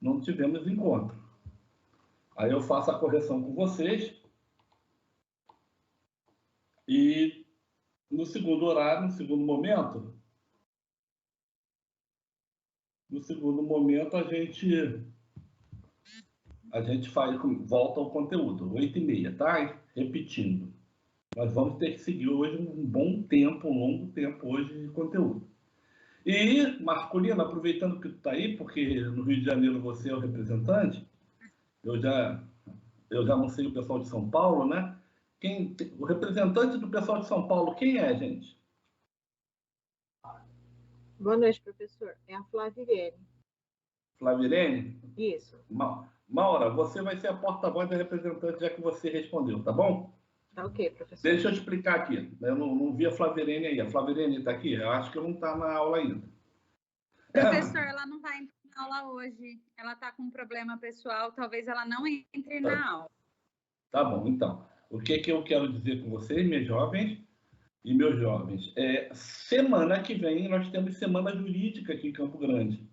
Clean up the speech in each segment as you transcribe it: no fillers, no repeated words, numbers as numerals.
não tivemos encontro. Aí eu faço a correção com vocês e no segundo horário, no segundo momento a gente volta ao conteúdo, 8h30, tá? Repetindo. Nós vamos ter que seguir hoje um bom tempo, um longo tempo hoje de conteúdo. E, Marcolino, aproveitando que tu está aí, porque no Rio de Janeiro você é o representante, eu já anunciei o pessoal de São Paulo, né? O representante do pessoal de São Paulo, quem é, gente? Boa noite, professor. É a Flavirene. Flavirene? Isso. Maura, você vai ser a porta-voz da representante, já que você respondeu, tá bom? Tá ok, professor. Deixa eu explicar aqui. Eu não vi a Flavirene aí. A Flavirene está aqui? Eu acho que não está na aula ainda. Professor, ela não vai entrar na aula hoje. Ela está com um problema pessoal. Talvez ela não entre na aula. Tá bom, então. O que eu quero dizer com vocês, minhas jovens e meus jovens? Semana que vem nós temos Semana Jurídica aqui em Campo Grande.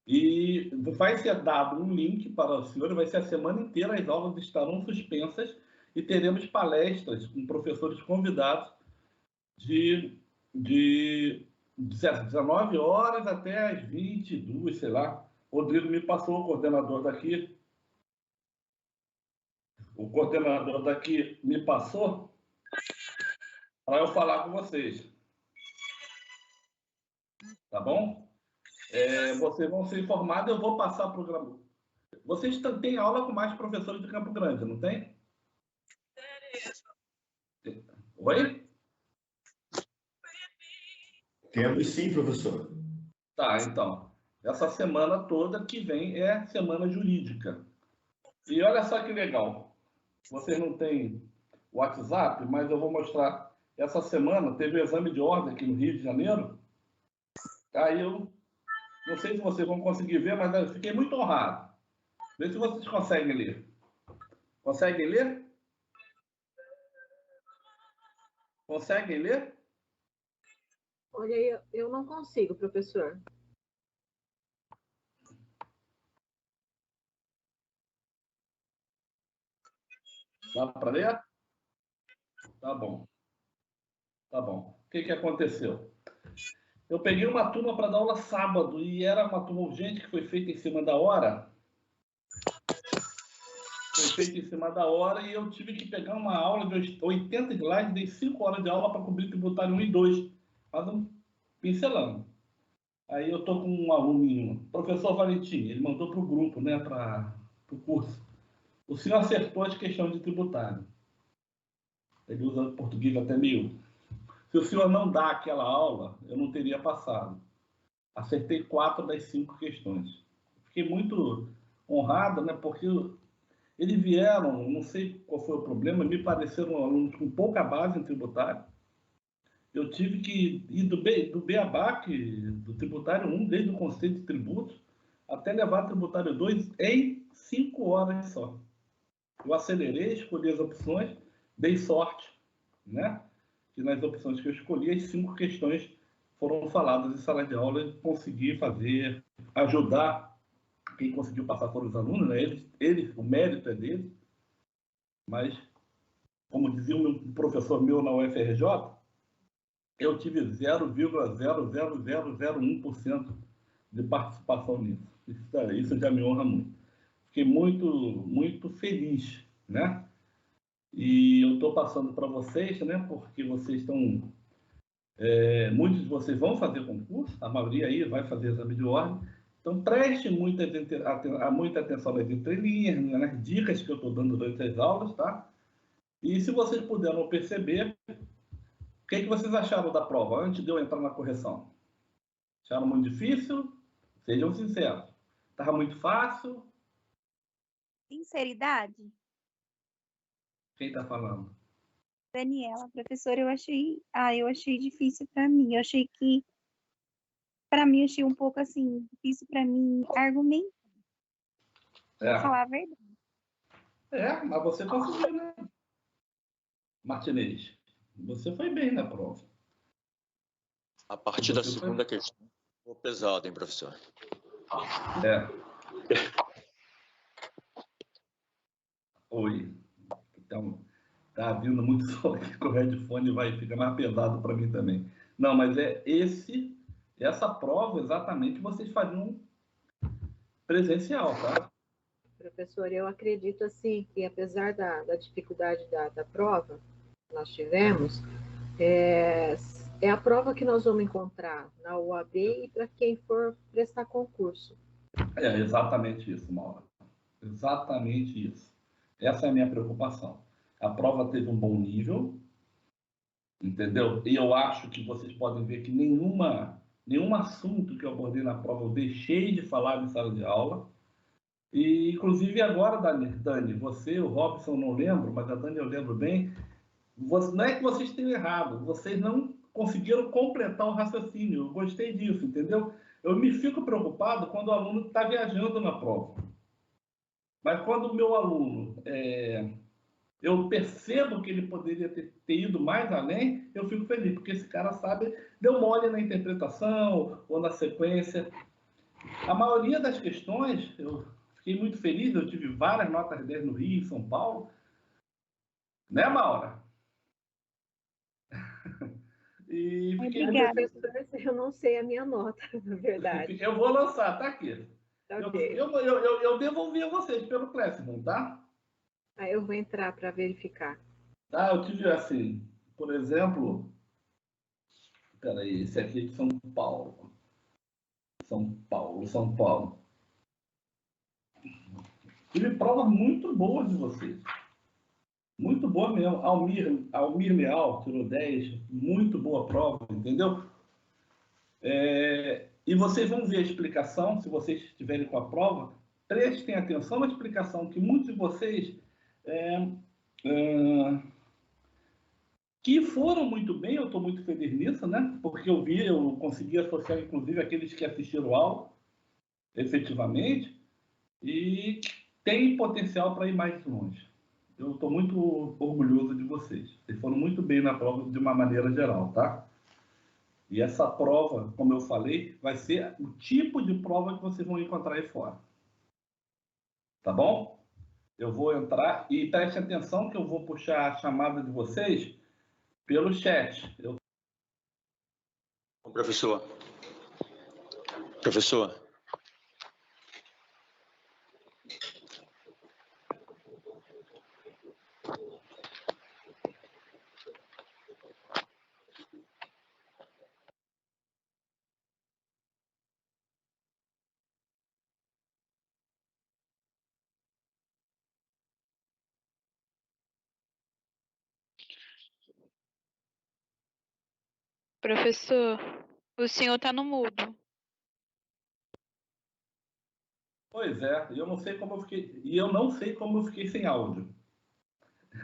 E vai ser dado um link para o senhor, vai ser a semana inteira, as aulas estarão suspensas e teremos palestras com professores convidados de 19 horas até as 22, sei lá. O Rodrigo me passou, o coordenador daqui me passou para eu falar com vocês. Tá bom? Vocês vão ser informados, eu vou passar o programa. Vocês têm aula com mais professores de Campo Grande, não tem? Oi? Temos sim, professor. Tá, então. Essa semana toda que vem é semana jurídica. E olha só que legal. Vocês não têm WhatsApp, mas eu vou mostrar. Essa semana teve o exame de ordem aqui no Rio de Janeiro. Aí eu não sei se vocês vão conseguir ver, mas eu fiquei muito honrado. Vê se vocês conseguem ler. Conseguem ler? Conseguem ler? Olha, eu não consigo, professor. Dá para ler? Tá bom. Tá bom. O que aconteceu? Eu peguei uma turma para dar aula sábado e era uma turma urgente que foi feita em cima da hora. E eu tive que pegar uma aula de 80 slides, dei 5 horas de aula para cobrir tributário 1 e 2. Mas pincelando. Aí eu estou com um aluno, professor Valentim, ele mandou para o grupo, né, para o curso. O senhor acertou as questões de tributário. Ele usa português até meio. Se o senhor não dá aquela aula, eu não teria passado. Acertei 4 das 5 questões. Fiquei muito honrado, né, porque eles vieram, não sei qual foi o problema, me pareceram alunos com pouca base em tributário. Eu tive que ir do beabá, do tributário 1, desde o conceito de tributos, até levar tributário 2 em 5 horas só. Eu acelerei, escolhi as opções, dei sorte, né? Que nas opções que eu escolhi, as 5 questões foram faladas em sala de aula e consegui fazer, ajudar. Quem conseguiu passar foram os alunos, né? Eles, o mérito é deles. Mas, como dizia um professor meu na UFRJ, eu tive 0,00001% de participação nisso. Isso já me honra muito. Fiquei muito, muito feliz, né? E eu estou passando para vocês, né? Porque vocês estão... muitos de vocês vão fazer concurso, a maioria aí vai fazer exame de ordem. Então, preste muita atenção nas entrelinhas, nas dicas que eu estou dando durante as aulas, tá? E se vocês puderam perceber, o que vocês acharam da prova antes de eu entrar na correção? Acharam muito difícil? Sejam sinceros. Estava muito fácil? Sinceridade? Quem está falando? Daniela, professora, eu achei difícil para mim. Eu achei que, para mim, achei um pouco assim, difícil para mim argumentar. Vou falar a verdade. Mas você conseguiu, né? Martinez, você foi bem na prova. A partir da segunda questão, ficou pesado, hein, professor? Oi. Então, tá vindo muito som aqui com o headphone, vai ficar mais pesado para mim também. Não, mas essa prova exatamente vocês fariam presencial, tá? Professor, eu acredito assim que apesar da dificuldade da prova que nós tivemos, é a prova que nós vamos encontrar na UAB e para quem for prestar concurso. É exatamente isso, Maura. Exatamente isso. Essa é a minha preocupação. A prova teve um bom nível, entendeu? E eu acho que vocês podem ver que nenhum assunto que eu abordei na prova eu deixei de falar em sala de aula. E, inclusive, agora, Dani, você, o Robson, não lembro, mas a Dani eu lembro bem, não é que vocês tenham errado, vocês não conseguiram completar o raciocínio. Eu gostei disso, entendeu? Eu me fico preocupado quando o aluno está viajando na prova. Mas quando o meu aluno, eu percebo que ele poderia ter ido mais além, eu fico feliz, porque esse cara sabe, deu mole na interpretação ou na sequência. A maioria das questões, eu fiquei muito feliz, eu tive várias notas 10 no Rio, em São Paulo. Né, Maura? E fiquei Obrigada. Professor, eu não sei a minha nota, na verdade. Eu vou lançar, tá aqui. Okay. Eu devolvi a vocês pelo Classroom, tá? Aí eu vou entrar para verificar. Tá, eu tive assim, por exemplo, peraí, esse aqui é de São Paulo. São Paulo. Tive provas muito boas de vocês. Muito boa mesmo. Almir Leal tirou 10, muito boa prova, entendeu? E vocês vão ver a explicação, se vocês estiverem com a prova, prestem atenção na explicação, que muitos de vocês que foram muito bem, eu estou muito feliz nisso, né? Porque eu consegui associar, inclusive, aqueles que assistiram aula, efetivamente, e tem potencial para ir mais longe. Eu estou muito orgulhoso de vocês. Vocês foram muito bem na prova de uma maneira geral, tá? E essa prova, como eu falei, vai ser o tipo de prova que vocês vão encontrar aí fora. Tá bom? Eu vou entrar e preste atenção que eu vou puxar a chamada de vocês pelo chat. Professor. Professor, o senhor está no mudo. Pois é, e eu não sei como eu fiquei sem áudio.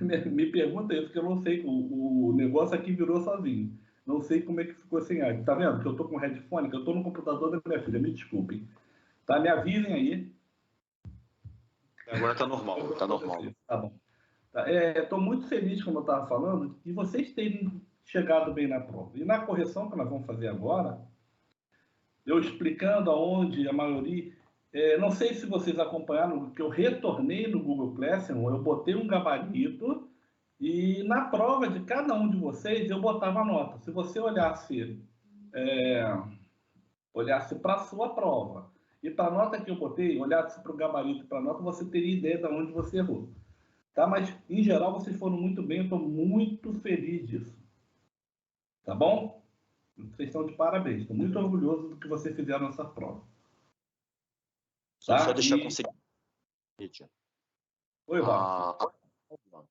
Me pergunta isso, que eu não sei, o negócio aqui virou sozinho. Não sei como é que ficou sem áudio. Tá vendo que eu tô com headphone, que eu tô no computador da minha filha, me desculpem. Tá, me avisem aí. Agora tá normal, tá normal. Tá bom. Tô muito feliz, como eu estava falando, de vocês terem chegado bem na prova. E na correção que nós vamos fazer agora, eu explicando aonde a maioria... não sei se vocês acompanharam, que eu retornei no Google Classroom, eu botei um gabarito e na prova de cada um de vocês eu botava a nota. Se você olhasse para a sua prova e para a nota que eu botei, olhasse para o gabarito e para a nota, você teria ideia de onde você errou. Tá? Mas, em geral, vocês foram muito bem, eu estou muito feliz disso. Tá bom? Vocês estão de parabéns, estou muito orgulhoso do que vocês fizeram nessa prova. Tá? Só deixar conseguir. Oi, Robson.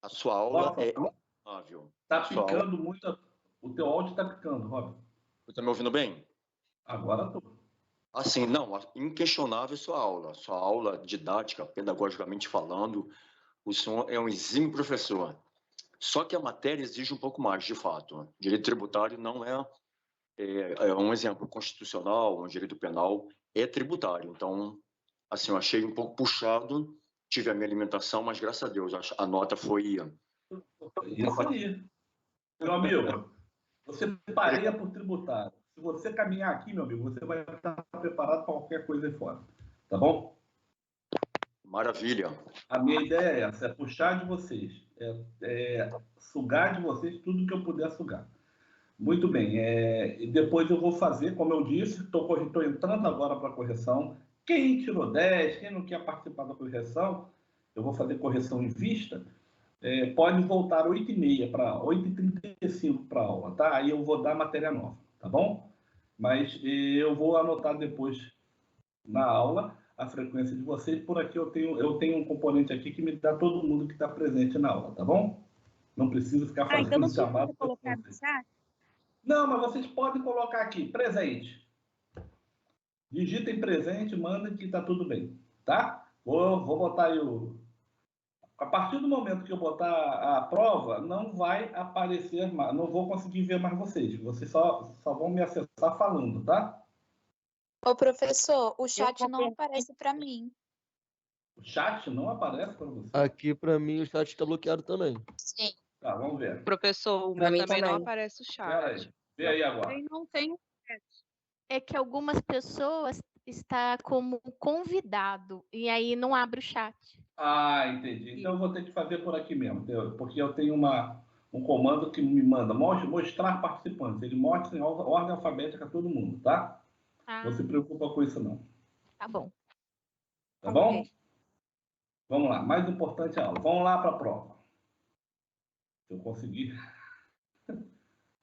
A sua aula é imutável. Está picando muito. O teu áudio está picando, Robson. Você está me ouvindo bem? Agora estou. Assim, não, inquestionável sua aula. Sua aula didática, pedagogicamente falando, o senhor é um exímio professor. Só que a matéria exige um pouco mais, de fato. Direito tributário não é um exemplo constitucional, um direito penal, é tributário. Então, assim, eu achei um pouco puxado, tive a minha alimentação, mas graças a Deus a nota foi... Isso aí. Meu amigo, você pareia por tributário. Se você caminhar aqui, meu amigo, você vai estar preparado para qualquer coisa aí fora. Tá bom? Maravilha. A minha ideia é essa, é puxar de vocês, sugar de vocês tudo que eu puder sugar. Muito bem, e depois eu vou fazer, como eu disse, estou entrando agora para a correção. Quem tirou 10, quem não quer participar da correção, eu vou fazer correção em vista, pode voltar 8h30 para 8h35 para a aula, tá? Aí eu vou dar matéria nova, tá bom? Mas eu vou anotar depois na aula a frequência de vocês. Por aqui eu tenho um componente aqui que me dá todo mundo que está presente na aula, tá bom? Não preciso ficar fazendo então não chamado. precisa colocar no chat? Não, mas vocês podem colocar aqui, presente. Digitem presente, mandem que está tudo bem, tá? Vou botar aí A partir do momento que eu botar a prova, não vai aparecer mais, não vou conseguir ver mais vocês. Vocês só vão me acessar falando, tá? Ô, professor, o chat não aparece para mim. O chat não aparece para você? Aqui, para mim, o chat está bloqueado também. Sim. Tá, vamos ver. Professor, o Pra meu mim também não também. aparece o chat. Espera aí, vê aí agora. Eu não tenho chat. É que algumas pessoas estão como convidado e aí não abre o chat. Ah, entendi. Então eu vou ter que fazer por aqui mesmo, porque eu tenho um comando que me manda mostrar participantes. Ele mostra em ordem alfabética todo mundo, tá? Ah, Não se preocupa com isso, não. tá bom. Tá bom? Vamos lá, mais importante a aula. Vamos lá para a prova. Se eu conseguir.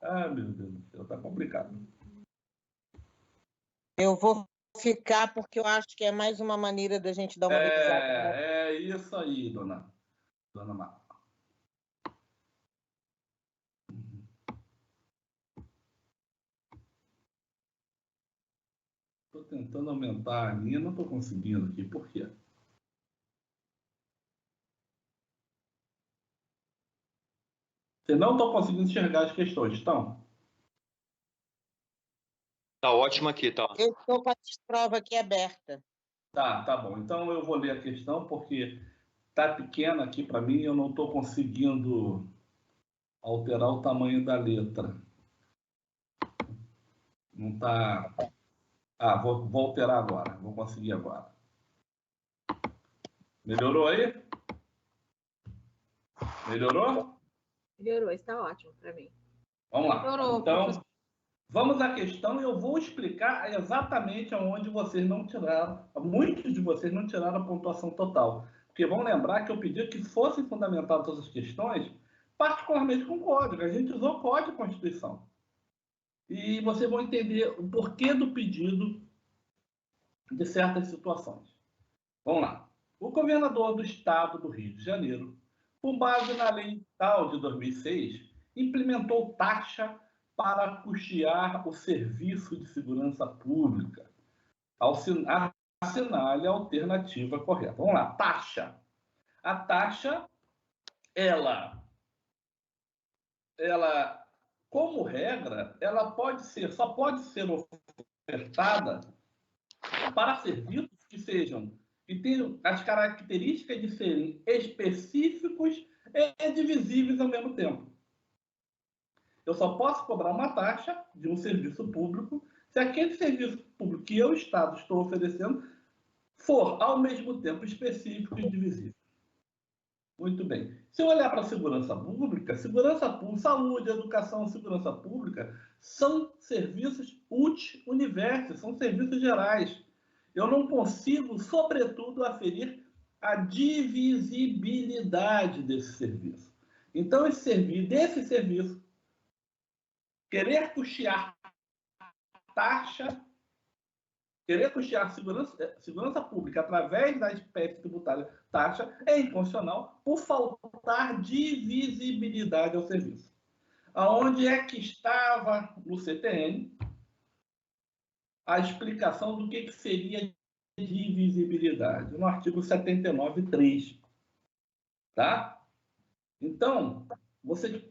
Ah, meu Deus do céu, tá complicado. Eu vou ficar porque eu acho que é mais uma maneira da gente dar uma revisada. É isso aí, dona Marta. Estou tentando aumentar a linha, não estou conseguindo aqui. Por quê? Você não está conseguindo enxergar as questões, estão? Tá ótimo aqui, tá? Eu estou com a prova aqui aberta. Tá bom. Então eu vou ler a questão porque tá pequena aqui para mim e eu não estou conseguindo alterar o tamanho da letra. Não tá... Ah, vou alterar agora. Vou conseguir agora. Melhorou aí? Melhorou? Melhorou, está ótimo para mim. Vamos lá. Melhorou, Então, professor. vamos à questão e eu vou explicar exatamente onde vocês não tiraram, muitos de vocês não tiraram a pontuação total. Porque vão lembrar que eu pedi que fossem fundamentadas todas as questões, particularmente com código. A gente usou código de Constituição. E vocês vão entender o porquê do pedido de certas situações. Vamos lá. O governador do estado do Rio de Janeiro, com base na lei tal de 2006, implementou taxa para custear o serviço de segurança pública. Assinale a alternativa correta. Vamos lá, taxa. A taxa, ela como regra, ela só pode ser ofertada para serviços que tenham as características de serem específicos e divisíveis ao mesmo tempo. Eu só posso cobrar uma taxa de um serviço público se aquele serviço público que eu, Estado, estou oferecendo for, ao mesmo tempo, específico e divisível. Muito bem. Se eu olhar para a segurança pública, saúde, educação, segurança pública, são serviços universos, são serviços gerais. Eu não consigo, sobretudo, aferir a divisibilidade desse serviço. Então, desse serviço, querer custear taxa, querer custear segurança pública através da espécie tributária taxa é inconstitucional por faltar divisibilidade ao serviço. Aonde é que estava no CTN a explicação do que seria divisibilidade? No artigo 79.3. Tá? Então, vocês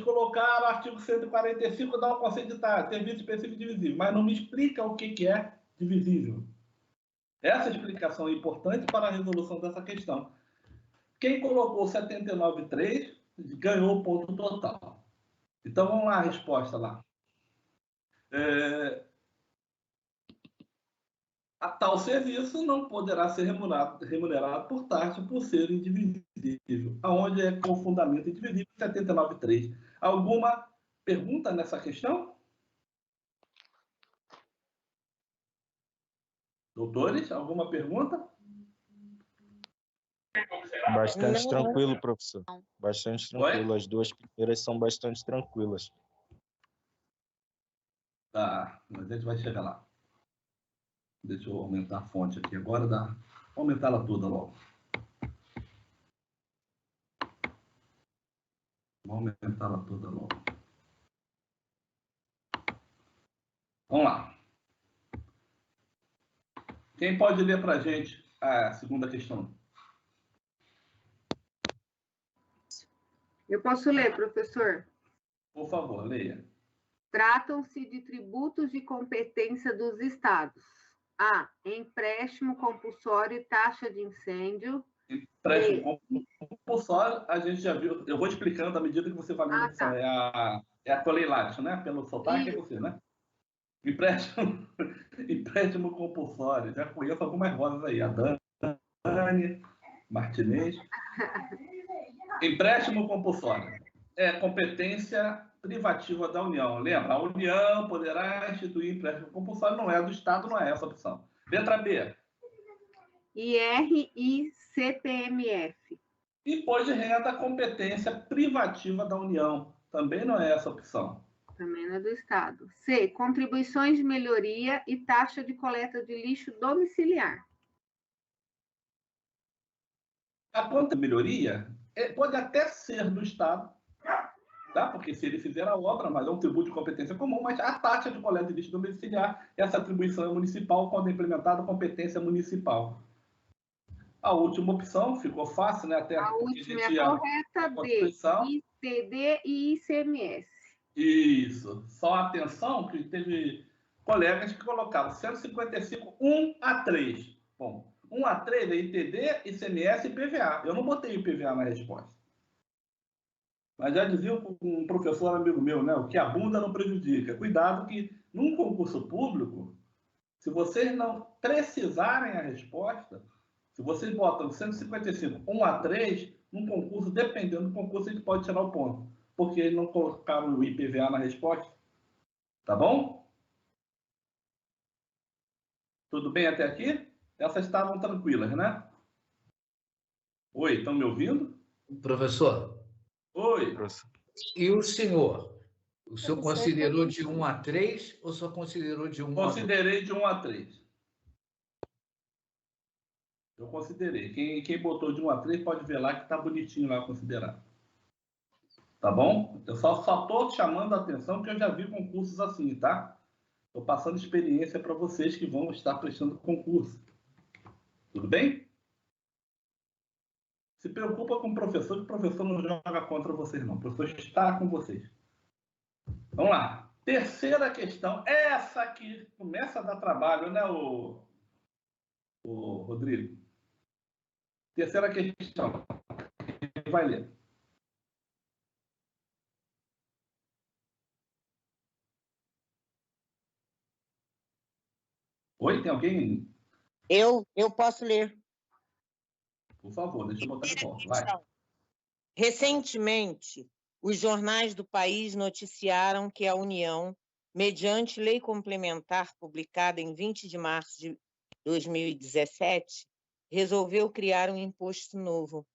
colocaram o artigo 145, dá um conceito de taxa, serviço específico e divisível, mas não me explica o que é divisível. Essa explicação é importante para a resolução dessa questão. Quem colocou 79.3 ganhou o ponto total. Então, vamos lá a resposta lá. A tal serviço não poderá ser remunerado por taxa por ser indivisível, aonde é com fundamento indivisível 79.3. Alguma pergunta nessa questão? Doutores, alguma pergunta? Bastante tranquilo, professor. Bastante tranquilo. Oi? As duas primeiras são bastante tranquilas. Tá, mas a gente vai chegar lá. Deixa eu aumentar a fonte aqui agora. Vou aumentar ela toda logo. Vou aumentar ela toda logo. Vamos lá. Quem pode ler para a gente a segunda questão? Eu posso ler, professor? Por favor, leia. Tratam-se de tributos de competência dos estados. A. Empréstimo compulsório e taxa de incêndio. Empréstimo compulsório, a gente já viu. Eu vou explicando à medida que você vai lendo. Tá. É a Toleilato, né? Pelo sotaque, é você, né? Empréstimo compulsório. Já conheço algumas vozes aí. A Dani, Martinez. Empréstimo compulsório é competência privativa da União. Lembra? A União poderá instituir empréstimo compulsório, não é do Estado, não é essa a opção. Letra B. IR e CPMF. Imposto de renda, competência privativa da União. Também não é essa a opção. Também não é do Estado. C. Contribuições de melhoria e taxa de coleta de lixo domiciliar. A conta de melhoria pode até ser do Estado, tá? Porque se ele fizer a obra, mas é um tributo de competência comum, mas a taxa de coleta de lixo domiciliar, essa atribuição é municipal, quando é implementada, competência municipal. A última opção ficou fácil, né? Até a última é a correta, D. ICD e ICMS. Isso. Só atenção que teve colegas que colocaram 155, 1 a 3. Bom, 1 a 3 é ITD, ICMS e PVA. Eu não botei o PVA na resposta. Mas já dizia um professor amigo meu, né? O que abunda não prejudica. Cuidado que, num concurso público, se vocês não precisarem a resposta, se vocês botam 155, 1 a 3, num concurso, dependendo do concurso, a gente pode tirar o ponto. Porque eles não colocaram o IPVA na resposta. Tá bom? Tudo bem até aqui? Essas estavam tranquilas, né? Oi, estão me ouvindo? Professor. Oi. E o senhor? O senhor considerou de 1 a 3 ou só considerou de 1 a 2? Considerei de 1 a 3. Eu considerei. Quem botou de 1 a 3 pode ver lá que está bonitinho lá considerado. Tá bom? Eu só estou chamando a atenção porque eu já vi concursos assim, tá? Estou passando experiência para vocês que vão estar prestando concurso. Tudo bem? Se preocupa com o professor, que o professor não joga contra vocês, não. O professor está com vocês. Vamos lá. Terceira questão. Essa aqui começa a dar trabalho, né, o Rodrigo? Terceira questão. Quem vai ler? Oi, tem alguém? Eu posso ler. Por favor, deixa eu botar de volta. Vai. Recentemente, os jornais do país noticiaram que a União, mediante lei complementar publicada em 20 de março de 2017, resolveu criar um imposto novo.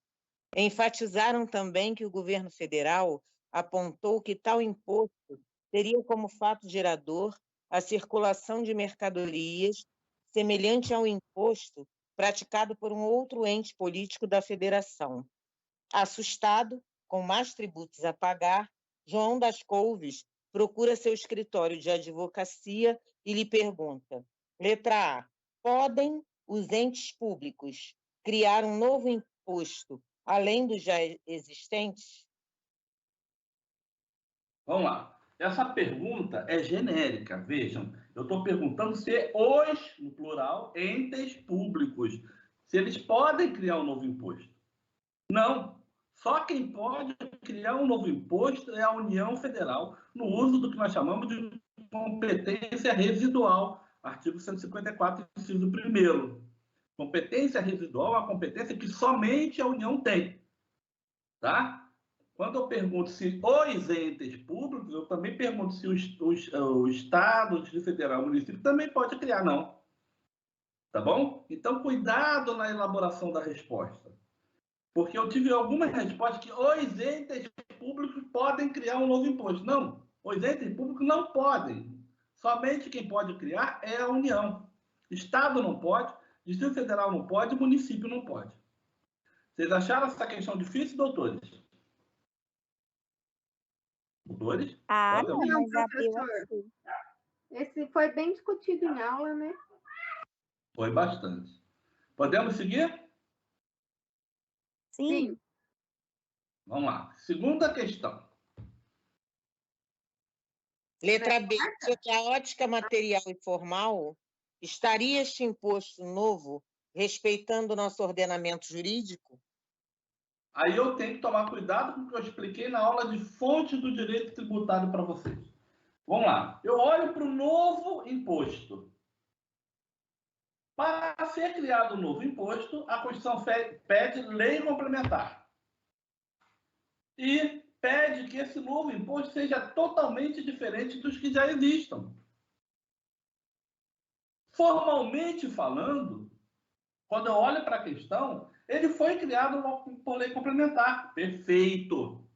Enfatizaram também que o governo federal apontou que tal imposto teria como fato gerador a circulação de mercadorias semelhante ao imposto praticado por um outro ente político da federação. Assustado, com mais tributos a pagar, João das Couves procura seu escritório de advocacia e lhe pergunta: letra A, podem os entes públicos criar um novo imposto além dos já existentes? Vamos lá. Essa pergunta é genérica, vejam. Eu estou perguntando se os, no plural, entes públicos, se eles podem criar um novo imposto. Não. Só quem pode criar um novo imposto é a União Federal, no uso do que nós chamamos de competência residual. artigo 154, inciso 1º. Competência residual é uma competência que somente a União tem. Tá? Quando eu pergunto se os entes públicos, eu também pergunto se o Estado, o Distrito Federal, o município também pode criar, não. Tá bom? Então, cuidado na elaboração da resposta. Porque eu tive algumas respostas que os entes públicos podem criar um novo imposto. Não, os entes públicos não podem. Somente quem pode criar é a União. Estado não pode, Distrito Federal não pode, município não pode. Vocês acharam essa questão difícil, doutores? Doutores? Ah, Olha, não, mas a B eu achei. Esse foi bem discutido em aula, né? Foi bastante. Podemos seguir? Sim. Vamos lá. Segunda questão. Letra B. Sobre a ótica material e formal, estaria este imposto novo respeitando o nosso ordenamento jurídico? Aí eu tenho que tomar cuidado com o que eu expliquei na aula de fonte do direito tributário para vocês. Vamos lá. Eu olho para o novo imposto. Para ser criado um novo imposto, a Constituição pede lei complementar. E pede que esse novo imposto seja totalmente diferente dos que já existam. Formalmente falando, quando eu olho para a questão, ele foi criado por lei complementar. Perfeito.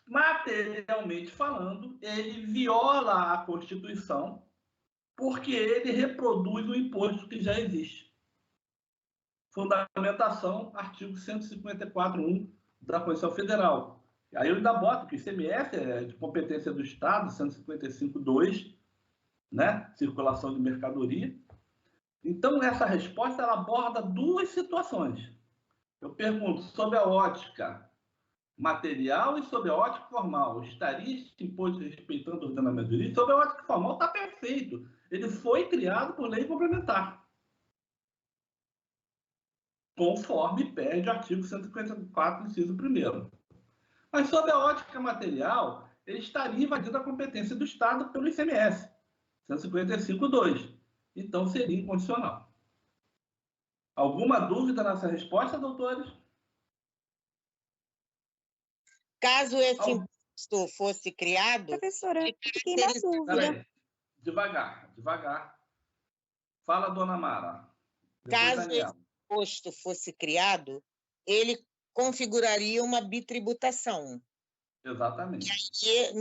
Materialmente falando, ele viola a Constituição porque ele reproduz o imposto que já existe. Fundamentação, artigo 154.1 da Constituição Federal. Aí eu ainda boto que o ICMS é de competência do Estado, 155.2, né? Circulação de mercadoria. Então, essa resposta ela aborda duas situações. Eu pergunto sobre a ótica material e sobre a ótica formal. Estaria este imposto respeitando o ordenamento jurídico? Sobre a ótica formal, está perfeito. Ele foi criado por lei complementar, conforme pede o artigo 154, inciso 1º. Mas sobre a ótica material, ele estaria invadindo a competência do Estado pelo ICMS, 155.2. Então, seria incondicional. Alguma dúvida nessa resposta, doutores? Caso esse imposto fosse criado... Professora, eu fiquei na dúvida. Devagar. Fala, dona Mara. Caso esse imposto fosse criado, ele configuraria uma bitributação. Exatamente. E aí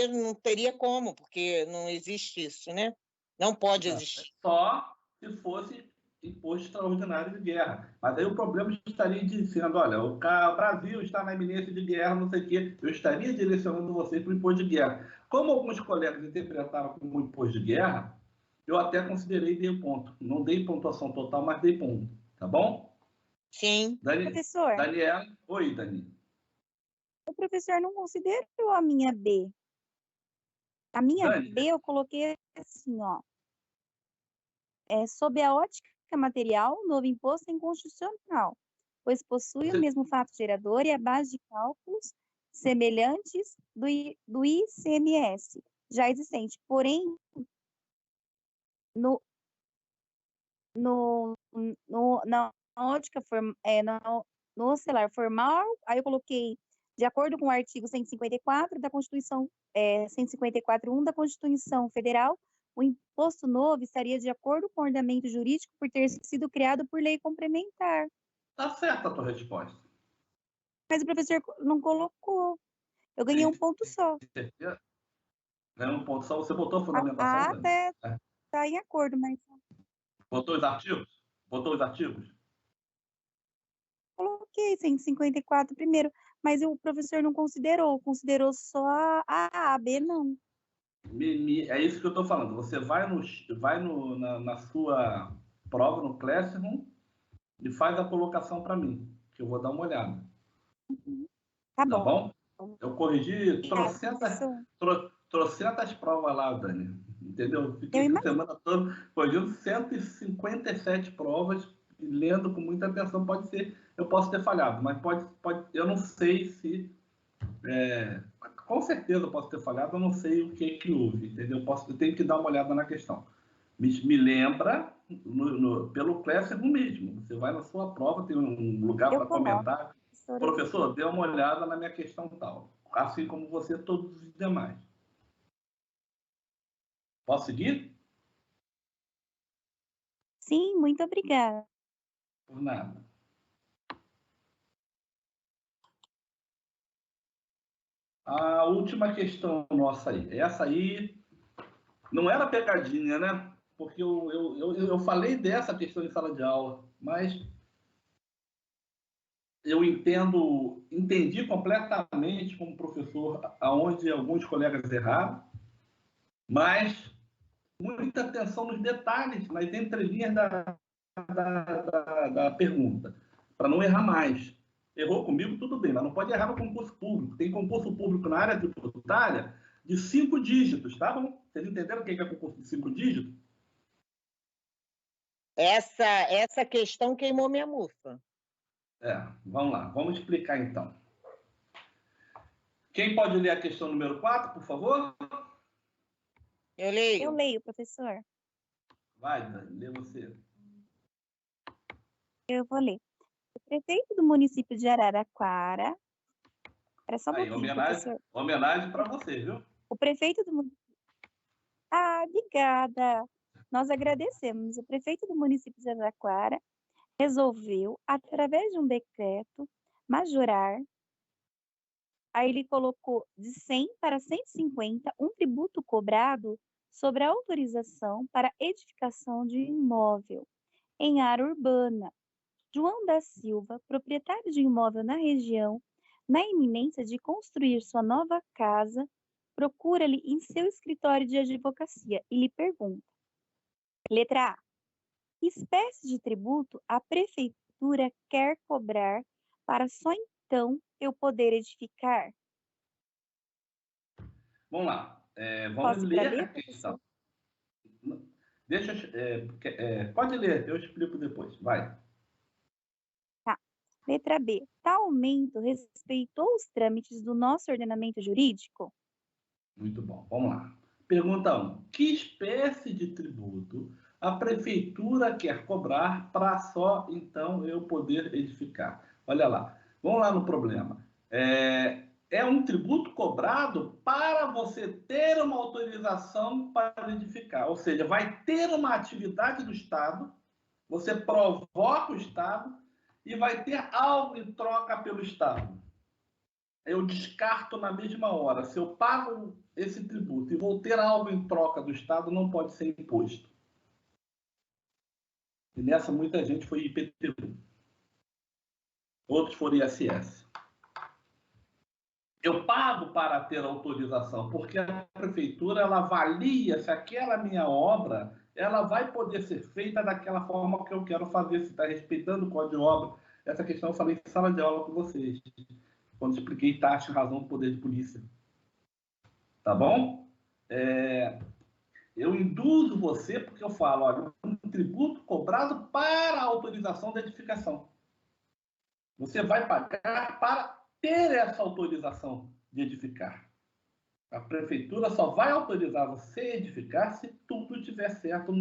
não teria como, porque não existe isso, né? Não pode existir. Só se fosse imposto extraordinário de guerra. Mas aí o problema estaria dizendo, olha, o Brasil está na iminência de guerra, não sei o quê. Eu estaria direcionando vocês para o imposto de guerra. Como alguns colegas interpretaram como imposto de guerra, eu até considerei e dei um ponto. Não dei pontuação total, mas dei ponto. Tá bom? Sim. Professor. Daniela. Oi, Dani. O professor não considerou a minha B. A minha Dani. B eu coloquei assim, ó. Sob a ótica material, o novo imposto é inconstitucional, pois possui o mesmo fato gerador e a base de cálculos semelhantes do ICMS já existente. Porém, na ótica no celular formal, aí eu coloquei de acordo com o artigo 154 da Constituição, 154.1 da Constituição Federal, o imposto novo estaria de acordo com o ordenamento jurídico por ter sido criado por lei complementar. Tá certa a tua resposta. Mas o professor não colocou. Eu ganhei um ponto só. Ganhou um ponto só, você botou a fundamentação? Tá em acordo, mas... Botou os artigos? Coloquei 154 primeiro, mas o professor não considerou só a B, não. É isso que eu estou falando. Você vai na sua prova, no Classroom, e faz a colocação para mim, que eu vou dar uma olhada. Tá bom? Eu corrigi trocentas provas lá, Dani. Entendeu? Fiquei a semana toda corrigindo 157 provas, lendo com muita atenção. Pode ser, eu posso ter falhado, mas pode eu não sei se... Com certeza eu posso ter falhado, eu não sei o que houve, entendeu? Eu tenho que dar uma olhada na questão. Me lembra pelo Cléssico mesmo. Você vai na sua prova, tem um lugar para comentar. Professor, dê uma olhada na minha questão tal. Assim como você, todos os demais. Posso seguir? Sim, muito obrigada. Por nada. A última questão nossa aí. Essa aí não era pegadinha, né? Porque eu falei dessa questão em sala de aula, mas eu entendi completamente como professor aonde alguns colegas erraram, mas muita atenção nos detalhes, nas entrelinhas da pergunta, para não errar mais. Errou comigo, tudo bem, mas não pode errar no concurso público. Tem concurso público na área tributária de 5 dígitos, tá bom? Vocês entenderam o que é concurso de 5 dígitos? Essa questão queimou minha mufa. Vamos lá, vamos explicar então. Quem pode ler a questão número 4, por favor? Eu leio. Eu leio, professor. Vai, Dani, lê você. Eu vou ler. O prefeito do município de Araraquara... Era só aí, homenagem para você, viu? O prefeito do município... Ah, obrigada. Nós agradecemos. O prefeito do município de Araraquara resolveu, através de um decreto, majorar, aí ele colocou de 100 para 150 um tributo cobrado sobre a autorização para edificação de imóvel em área urbana. João da Silva, proprietário de imóvel na região, na iminência de construir sua nova casa, procura-lhe em seu escritório de advocacia e lhe pergunta. Letra A. Que espécie de tributo a prefeitura quer cobrar para só então eu poder edificar? Vamos lá. Vamos ler a questão. Pode ler, eu explico depois. Vai. Tá. Letra B. Tal aumento respeitou os trâmites do nosso ordenamento jurídico? Muito bom. Vamos lá. Pergunta 1. Que espécie de tributo a prefeitura quer cobrar para só então eu poder edificar? Olha lá. Vamos lá no problema. É um tributo cobrado para você ter uma autorização para edificar. Ou seja, vai ter uma atividade do Estado, você provoca o Estado e vai ter algo em troca pelo Estado. Eu descarto na mesma hora. Se eu pago esse tributo e vou ter algo em troca do Estado, não pode ser imposto. E nessa muita gente foi IPTU. Outros foram ISS. Eu pago para ter autorização, porque a prefeitura ela avalia se aquela minha obra ela vai poder ser feita daquela forma que eu quero fazer, se está respeitando o Código de Obra. Essa questão eu falei em sala de aula com vocês, quando expliquei taxa em razão do poder de polícia. Tá bom? Eu induzo você porque eu falo, olha, um tributo cobrado para a autorização da edificação. Você vai pagar para ter essa autorização de edificar. A prefeitura só vai autorizar você a edificar se tudo estiver certo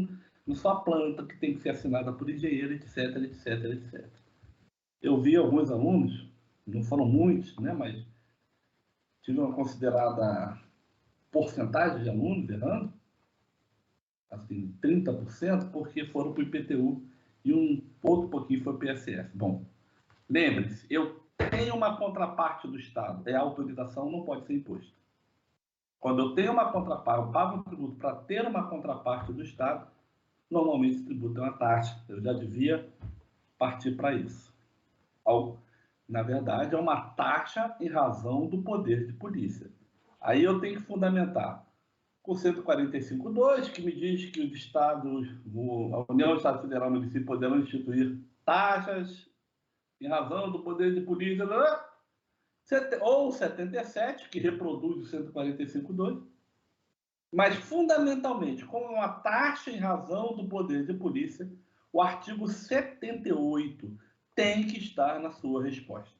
na sua planta, que tem que ser assinada por engenheiro, etc, etc, etc. Eu vi alguns alunos, não foram muitos, né, mas tive uma considerada porcentagem de alunos errando, assim, 30%, porque foram para o IPTU e um outro pouquinho foi para o ISS. Bom, lembre-se, eu tenho uma contraparte do Estado, a autorização não pode ser imposto. Quando eu tenho uma contraparte, eu pago um tributo para ter uma contraparte do Estado, normalmente esse tributo é uma taxa. Eu já devia partir para isso. Na verdade, é uma taxa em razão do poder de polícia. Aí eu tenho que fundamentar com 145.2, que me diz que os estados, a União, Estado Federal e o município poderão instituir taxas em razão do poder de polícia, ou 77, que reproduz o 145.2, mas fundamentalmente, como uma taxa em razão do poder de polícia, o artigo 78 tem que estar na sua resposta.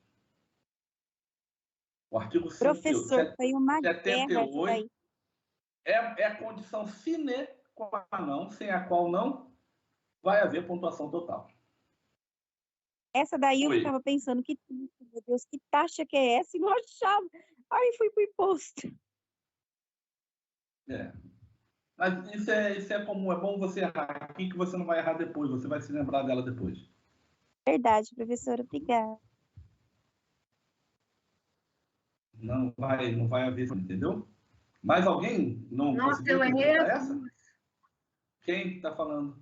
O artigo Professor, foi uma guerra isso 78 daí. é a condição sine qua non, sem a qual não vai haver pontuação total. Essa daí eu Oi. ficava pensando, meu Deus, que taxa que é essa? E não achava. Aí fui pro imposto. Mas isso é comum, é bom você errar aqui que você não vai errar depois, você vai se lembrar dela depois. Verdade, professora, obrigada. Não vai haver, entendeu? Mais alguém não Nossa, conseguiu eu errei interpretar as essa? duas. Quem está falando?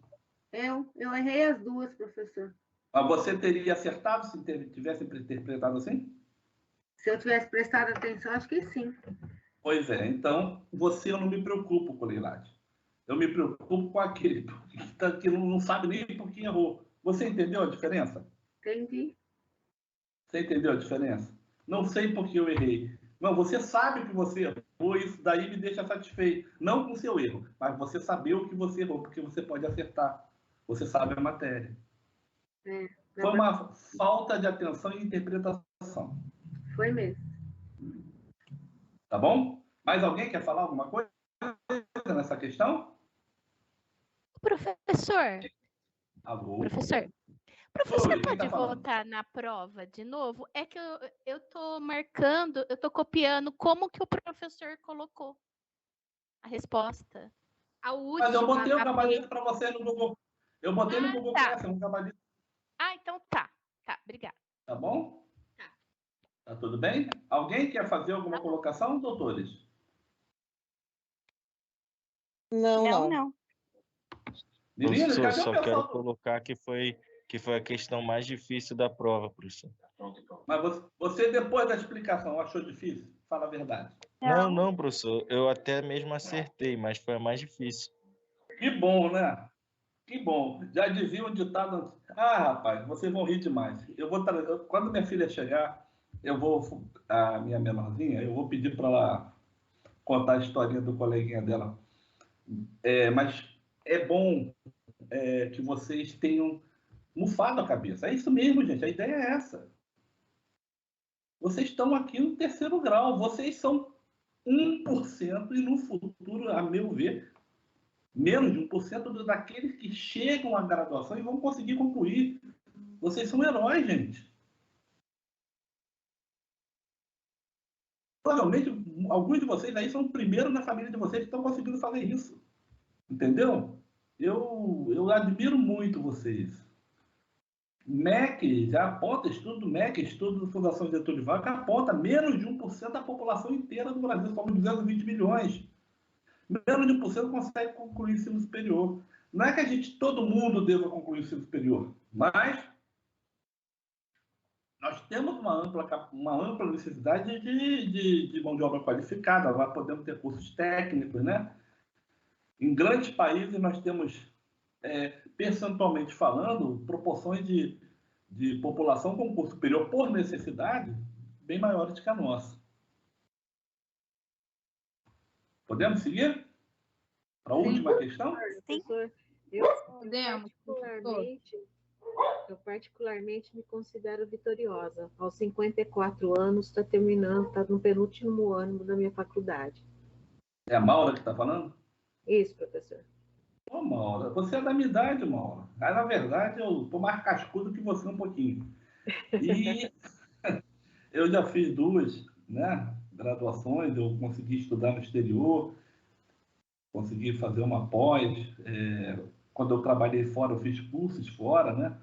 Eu errei as duas, professor. Mas você teria acertado se tivesse interpretado assim? Se eu tivesse prestado atenção, acho que sim. Pois é, então eu não me preocupo com o Leilate. Eu me preocupo com aquele que não sabe nem por que errou. Você entendeu a diferença? Entendi. Você entendeu a diferença? Não sei por que eu errei. Não, você sabe que você errou, isso daí me deixa satisfeito. Não com o seu erro, mas você saber o que você errou, porque você pode acertar. Você sabe a matéria. Foi uma falta de atenção e interpretação. Foi mesmo. Tá bom? Mais alguém quer falar alguma coisa nessa questão? Professor. Alô? Professor. Oi, quem Pode tá falando? voltar na prova de novo? É que eu tô marcando, eu tô copiando como que o professor colocou a resposta. A última. Mas eu botei o a gabarito B. para você no Google. Eu botei no Google tá. Classroom o gabarito. Então tá. Tá, obrigada. Tá bom? Tá tudo bem? Alguém quer fazer alguma colocação, doutores? Não. Meninas, Professor, cadê o só pessoal? quero colocar que foi a questão mais difícil da prova, professor. Mas você, depois da explicação, achou difícil? Fala a verdade. Não, professor. Eu até mesmo acertei, mas foi a mais difícil. Que bom, né? Que bom. Já dizia um ditado. Rapaz, vocês vão rir demais. Quando minha filha chegar, a minha menorzinha, eu vou pedir para ela contar a historinha do coleguinha dela. Mas é bom que vocês tenham mufado a cabeça. É isso mesmo, gente. A ideia é essa. Vocês estão aqui no 3º grau. Vocês são 1% e no futuro, a meu ver, menos de 1% daqueles que chegam à graduação e vão conseguir concluir. Vocês são heróis, gente. Provavelmente, alguns de vocês aí são o primeiro na família de vocês que estão conseguindo fazer isso. Entendeu? Eu admiro muito vocês. MEC, já aponta, estudo do MEC, estudo da Fundação Getúlio Vargas, aponta menos de 1% da população inteira do Brasil, somos 220 milhões. Menos de 1% consegue concluir o ensino superior. Não é que todo mundo deva concluir o ensino superior, mas nós temos uma ampla necessidade de mão de obra qualificada, nós podemos ter cursos técnicos, né? Em grandes países nós temos, percentualmente falando, proporções de população com curso superior por necessidade bem maiores que a nossa. Podemos seguir? Para a última questão? Professor, eu particularmente me considero vitoriosa. Aos 54 anos, está terminando, está no penúltimo ano da minha faculdade. É a Maura que está falando? Isso, professor. Ô, Maura, você é da minha idade, Maura. Mas, na verdade, eu estou mais cascudo que você um pouquinho. E eu já fiz 2, né, graduações, eu consegui estudar no exterior, consegui fazer uma pós. Quando eu trabalhei fora, eu fiz cursos fora, né?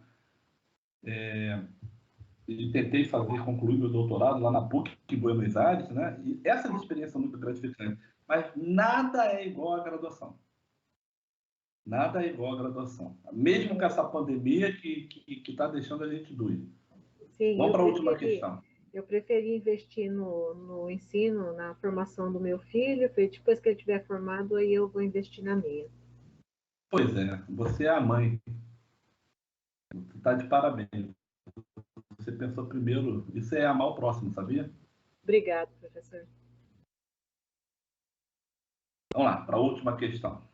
E tentei concluir meu doutorado lá na PUC, em Buenos Aires, né? E essas experiências são muito gratificantes. Mas nada é igual à graduação. Nada é igual à graduação. Mesmo com essa pandemia que está deixando a gente doido. Sim, vamos para a última questão. Eu preferi investir no ensino, na formação do meu filho, depois que ele estiver formado, aí eu vou investir na minha. Pois é, você é a mãe. Você está de parabéns. Você pensou primeiro, isso é amar o próximo, sabia? Obrigada, professor. Vamos lá, para a última questão.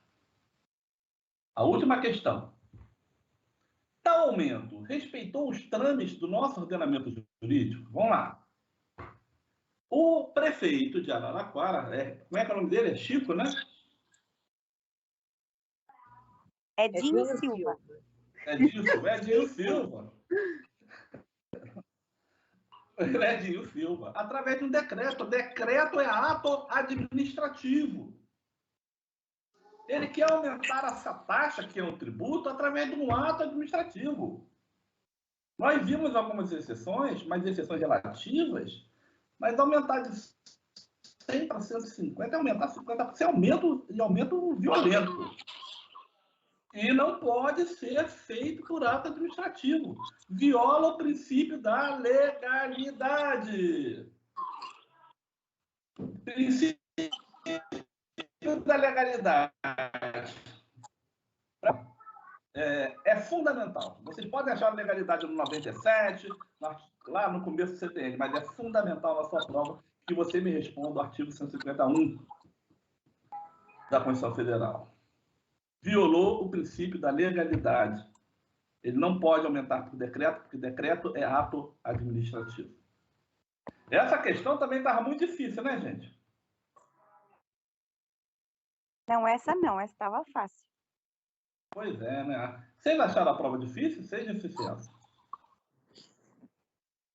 A última questão. Tal aumento respeitou os trâmites do nosso ordenamento jurídico? Vamos lá. O prefeito de Araraquara, como é que é o nome dele? É Chico, né? Edinho Silva. Edinho Silva. Edinho Silva. Através de um decreto. Decreto é ato administrativo. Ele quer aumentar essa taxa, que é um tributo, através de um ato administrativo. Nós vimos algumas exceções, mas exceções relativas, mas aumentar de 100 para 150 é aumentar 50%, é aumento violento. E não pode ser feito por ato administrativo. Viola o princípio da legalidade. Princípio da legalidade é fundamental. Vocês podem achar legalidade no 97, lá no começo do CTN, mas é fundamental na sua prova que você me responda o artigo 151 da Constituição Federal. Violou o princípio da legalidade. Ele não pode aumentar por decreto, porque decreto é ato administrativo. Essa questão também estava muito difícil, né, gente? Não, essa estava fácil. Pois é, né? Vocês acharam a prova difícil? Seja eficiente.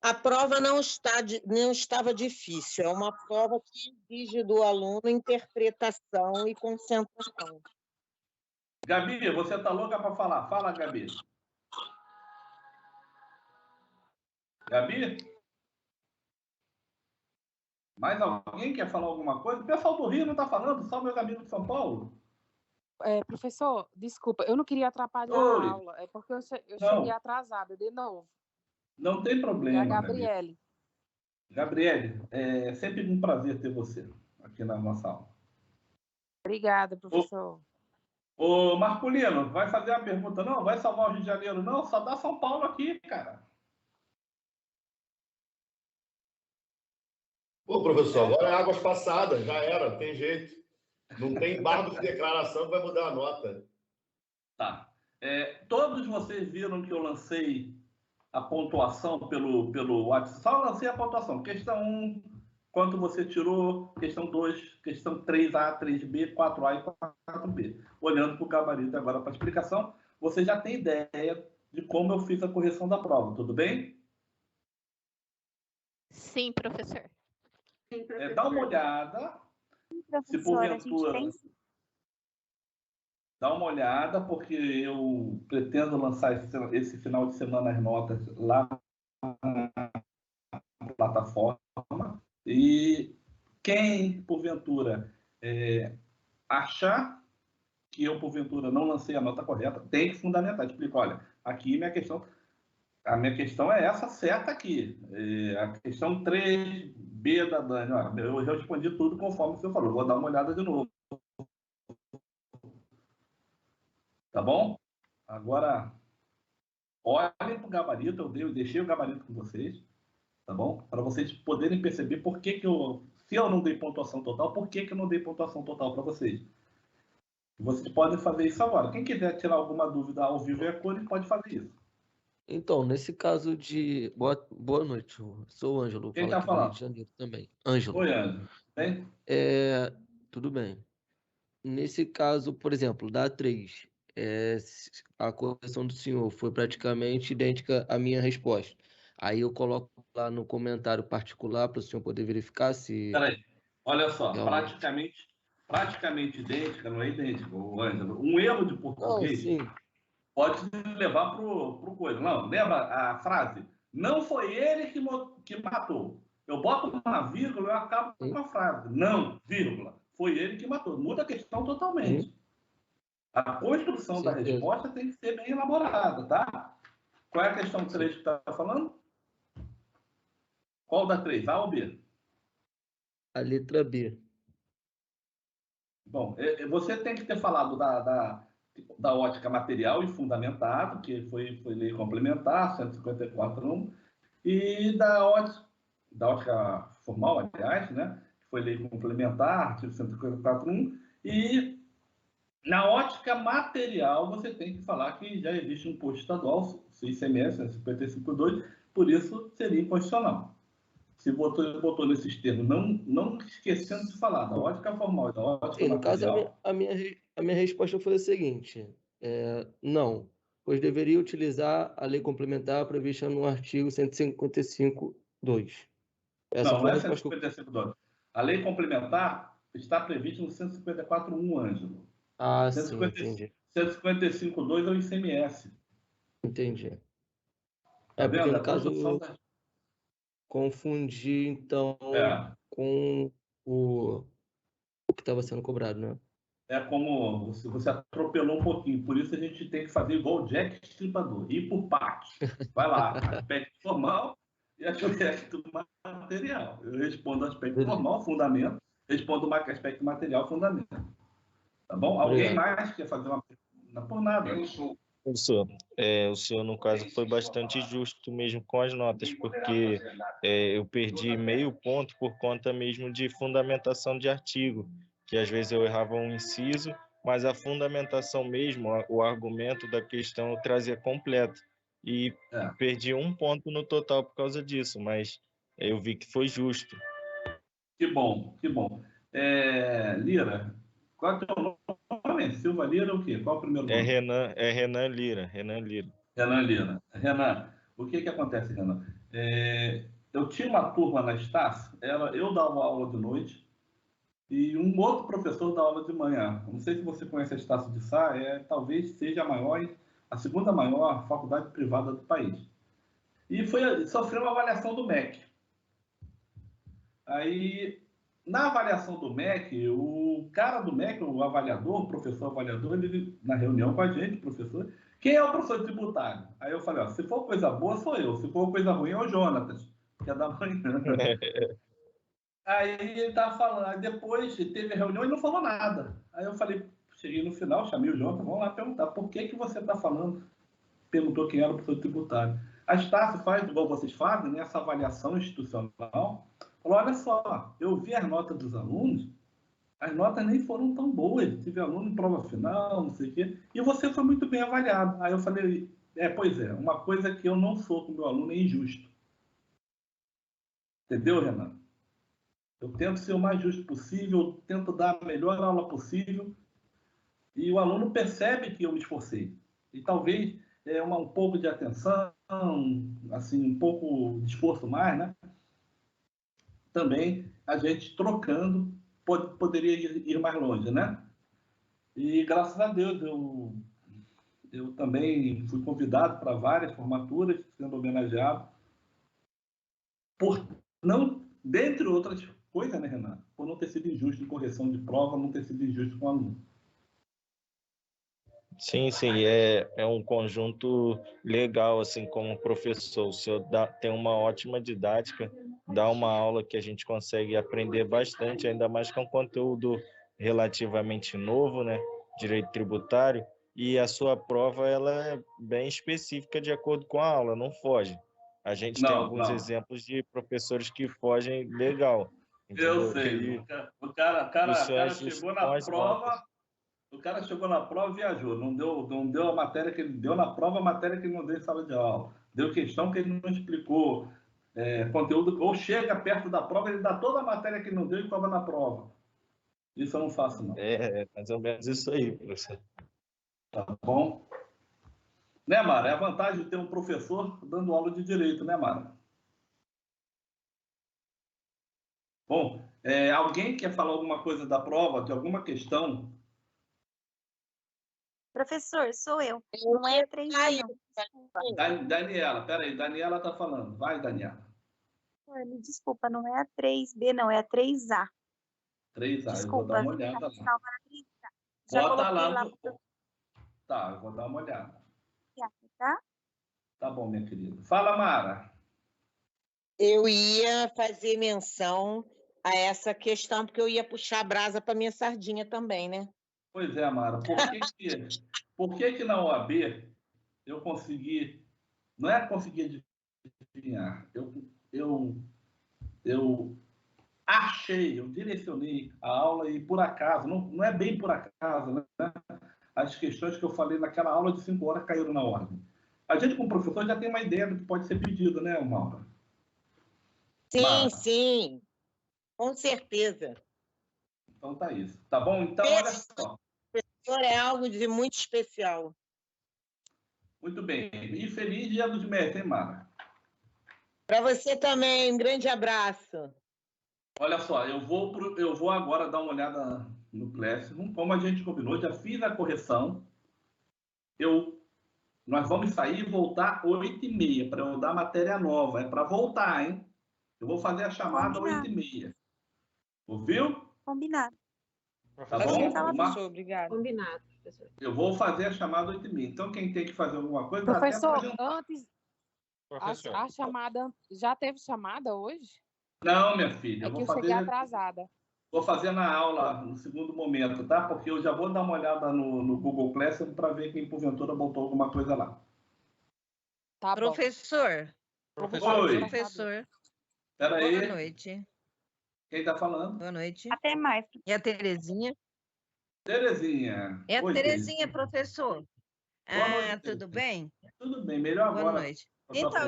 A prova não estava difícil, é uma prova que exige do aluno interpretação e concentração. Gabi, você está louca para falar? Fala, Gabi. Gabi? Mais alguém quer falar alguma coisa? O pessoal do Rio não está falando, só meus amigos de São Paulo. Professor, desculpa, eu não queria atrapalhar a aula, é porque eu cheguei atrasada de novo. Não tem problema. É a Gabriele. Gabriele, é sempre um prazer ter você aqui na nossa aula. Obrigada, professor. Ô Marculino, vai fazer a pergunta não? Vai salvar o Rio de Janeiro não? Só dá São Paulo aqui, cara. Pô, professor, agora é águas passadas, já era, não tem jeito. Não tem embargo de declaração que vai mudar a nota. Tá. Todos vocês viram que eu lancei a pontuação pelo WhatsApp. Só lancei a pontuação. Questão 1, quanto você tirou. Questão 2, questão 3A, 3B, 4A e 4B. Olhando para o gabarito agora para a explicação, você já tem ideia de como eu fiz a correção da prova, tudo bem? Sim, professor. Sim, professor. Dá uma olhada. Se porventura... Dá uma olhada, porque eu pretendo lançar esse final de semana as notas lá na plataforma. E quem, porventura, achar que eu, porventura, não lancei a nota correta, tem que fundamentar. Explico, olha, aqui a minha questão é essa certa aqui. A questão 3B da Dani, olha, eu respondi tudo conforme você falou. Vou dar uma olhada de novo. Tá bom? Agora, olhem para o gabarito, eu deixei o gabarito com vocês, tá bom? Para vocês poderem perceber por que se eu não dei pontuação total, por que eu não dei pontuação total para vocês. Vocês podem fazer isso agora. Quem quiser tirar alguma dúvida ao vivo e a cores, pode fazer isso. Então, nesse caso de... Boa noite, eu sou o Ângelo. Quem falo está aqui do Rio falando? de Janeiro também. Ângelo. Oi, Ângelo. Bem? Tudo bem. Nesse caso, por exemplo, da 3, a correção do senhor foi praticamente idêntica à minha resposta. Aí eu coloco lá no comentário particular para o senhor poder verificar se... Peraí, olha só, realmente... praticamente idêntica, não é idêntico, Ângelo. Um erro de português pode levar para o coisa. Não, lembra a frase? Não foi ele que matou. Eu boto uma vírgula e eu acabo com a frase. Não, vírgula. Foi ele que matou. Muda a questão totalmente. A construção da resposta tem que ser bem elaborada, tá? Qual é a questão 3 que está falando? Qual da 3? A ou B? A letra B. Bom, você tem que ter falado da ótica material e fundamentado, que foi lei complementar, 154.1, e da ótica formal, aliás, né? Que foi lei complementar, artigo 154.1, e na ótica material você tem que falar que já existe um imposto estadual, o ICMS, 55.2, por isso seria inconstitucional. se botou nesses termos, não esquecendo de falar da ótica formal e da ótica No caso, material. a minha resposta foi a seguinte: não, pois deveria utilizar a lei complementar prevista no artigo 155.2. Essa Não foi a é resposta que eu... 155.2. A lei complementar está prevista no 154.1, Ângelo. Sim, entendi. 155.2 é o ICMS. Entendi. Tá Porque vendo? no A caso construção eu confundi, então, com o que estava sendo cobrado, né? É como você atropelou um pouquinho, por isso a gente tem que fazer igual o Jack Estripador, ir por partes. Vai lá, aspecto formal e aspecto material. Eu respondo aspecto formal, fundamento, respondo aspecto material, fundamento. Tá bom? Alguém mais quer fazer uma pergunta? Não por nada. Professor, o senhor, no caso, foi bastante justo mesmo com as notas, porque eu perdi meio ponto por conta mesmo de fundamentação de artigo, que às vezes eu errava um inciso, mas a fundamentação mesmo, o argumento da questão eu trazia completo. E perdi um ponto no total por causa disso, mas eu vi que foi justo. Que bom, que bom. Lira, qual é o teu nome? Silva Lira o quê? Qual é o primeiro nome? Renan Lira. Renan Lira. Renan, o que acontece, Renan? Eu tinha uma turma na Estácio, eu dava aula de noite e um outro professor dava aula de manhã. Não sei se você conhece a Estácio de Sá, talvez seja a segunda maior faculdade privada do país. E sofreu uma avaliação do MEC. Aí, na avaliação do MEC, o cara do MEC, o avaliador, o professor avaliador, ele, na reunião com a gente, professor, quem é o professor tributário? Aí eu falei, se for coisa boa, sou eu. Se for coisa ruim, é o Jonatas, que é da manhã. Aí ele estava falando, aí depois teve a reunião e não falou nada. Aí eu falei, cheguei no final, chamei o Jonatas, vamos lá perguntar, por que você está falando? Perguntou quem era o professor tributário. A Estácio faz, igual vocês fazem, né, essa avaliação institucional. Falou, olha só, eu vi as notas dos alunos, as notas nem foram tão boas. Tive aluno em prova final, não sei o quê, e você foi muito bem avaliado. Aí eu falei, pois é, uma coisa que eu não sou com o meu aluno é injusto. Entendeu, Renan? Eu tento ser o mais justo possível, eu tento dar a melhor aula possível, e o aluno percebe que eu me esforcei. E talvez um pouco de atenção, assim, um pouco de esforço mais, né? Também a gente trocando poderia ir mais longe, né? E graças a Deus eu também fui convidado para várias formaturas, sendo homenageado por não, dentre outras coisas, né, Renato? Por não ter sido injusto em correção de prova, não ter sido injusto com o aluno. Sim, é um conjunto legal, assim, como professor. O senhor tem uma ótima didática, dá uma aula que a gente consegue aprender bastante, ainda mais que é um conteúdo relativamente novo, né? Direito tributário, e a sua prova ela é bem específica de acordo com a aula, não foge. A gente tem alguns exemplos de professores que fogem legal. Entendeu? Eu sei. O cara chegou na prova... O cara chegou na prova e viajou. Não deu a matéria que ele deu na prova, a matéria que ele não deu em sala de aula. Deu questão que ele não explicou. Conteúdo, ou chega perto da prova, ele dá toda a matéria que ele não deu e cobra na prova. Isso eu não faço, não. Mais ou menos isso aí, professor. Tá bom? Né, Mara? É a vantagem de ter um professor dando aula de direito, né, Mara? Bom, alguém quer falar alguma coisa da prova, de alguma questão? Professor, sou eu. Não é 3A, não. Daniela, peraí, Daniela está falando. Vai, Daniela. Me desculpa, não é a 3B, não, é a 3A. 3A, desculpa, eu vou dar uma olhada lá. Já bota coloquei lá. No... Tá, eu vou dar uma olhada. Tá? Tá bom, minha querida. Fala, Mara. Eu ia fazer menção a essa questão, porque eu ia puxar a brasa para minha sardinha também, né? Pois é, Mara. Por que na OAB eu consegui... Não é conseguir adivinhar. Eu achei, eu direcionei a aula e por acaso, não é bem por acaso, né? As questões que eu falei naquela aula de 5 horas caíram na ordem. A gente, como professor, já tem uma ideia do que pode ser pedido, né, Maura? Sim, Mara? sim, com certeza. Então tá isso. Tá bom? Então, olha só. Professor, é algo de muito especial. Muito bem. E feliz Dia dos Mestres, hein, Mara? Para você também, um grande abraço. Olha só, eu vou agora dar uma olhada no Classroom. Como a gente combinou, já fiz a correção. Nós vamos sair e voltar 8h30 para eu dar matéria nova. É para voltar, hein? Eu vou fazer a chamada 8h30. Ouviu? Combinado. Tá bom? Professor, obrigado. Combinado, professor. Eu vou fazer a chamada 8h30. Então, quem tem que fazer alguma coisa, dá até Professor, pra adiantar. antes, a chamada, já teve chamada hoje? Não, minha filha, É que eu cheguei atrasada. Vou fazer na aula no segundo momento, tá? Porque eu já vou dar uma olhada no Google Classroom para ver quem, porventura, botou alguma coisa lá. Tá bom. Professor. Oi. Professor. Espera aí. Boa noite. Quem está falando? Boa noite. Até mais. É a Terezinha? Terezinha. É a Oi, Terezinha, professor. Boa noite, Tudo bem? Tudo bem, melhor agora. Boa noite. Então,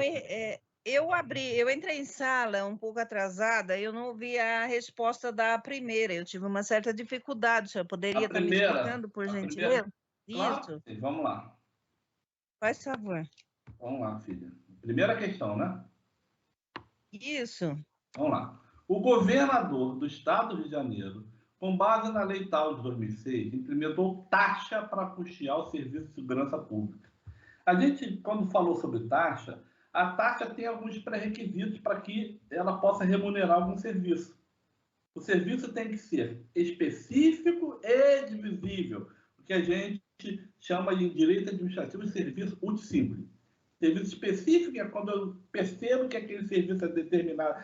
eu entrei em sala um pouco atrasada, eu não ouvi a resposta da primeira, eu tive uma certa dificuldade, o senhor poderia estar me explicando, por gentileza? Claro, Isso. vamos lá. Faz favor. Vamos lá, filha. Primeira questão, né? Isso. Vamos lá. O governador do estado do Rio de Janeiro, com base na Lei Tal de 2006, implementou taxa para custear o serviço de segurança pública. A gente, quando falou sobre taxa, a taxa tem alguns pré-requisitos para que ela possa remunerar algum serviço. O serviço tem que ser específico e divisível, o que a gente chama de direito administrativo de serviço útil simples. Serviço específico é quando eu percebo que aquele serviço é determinado,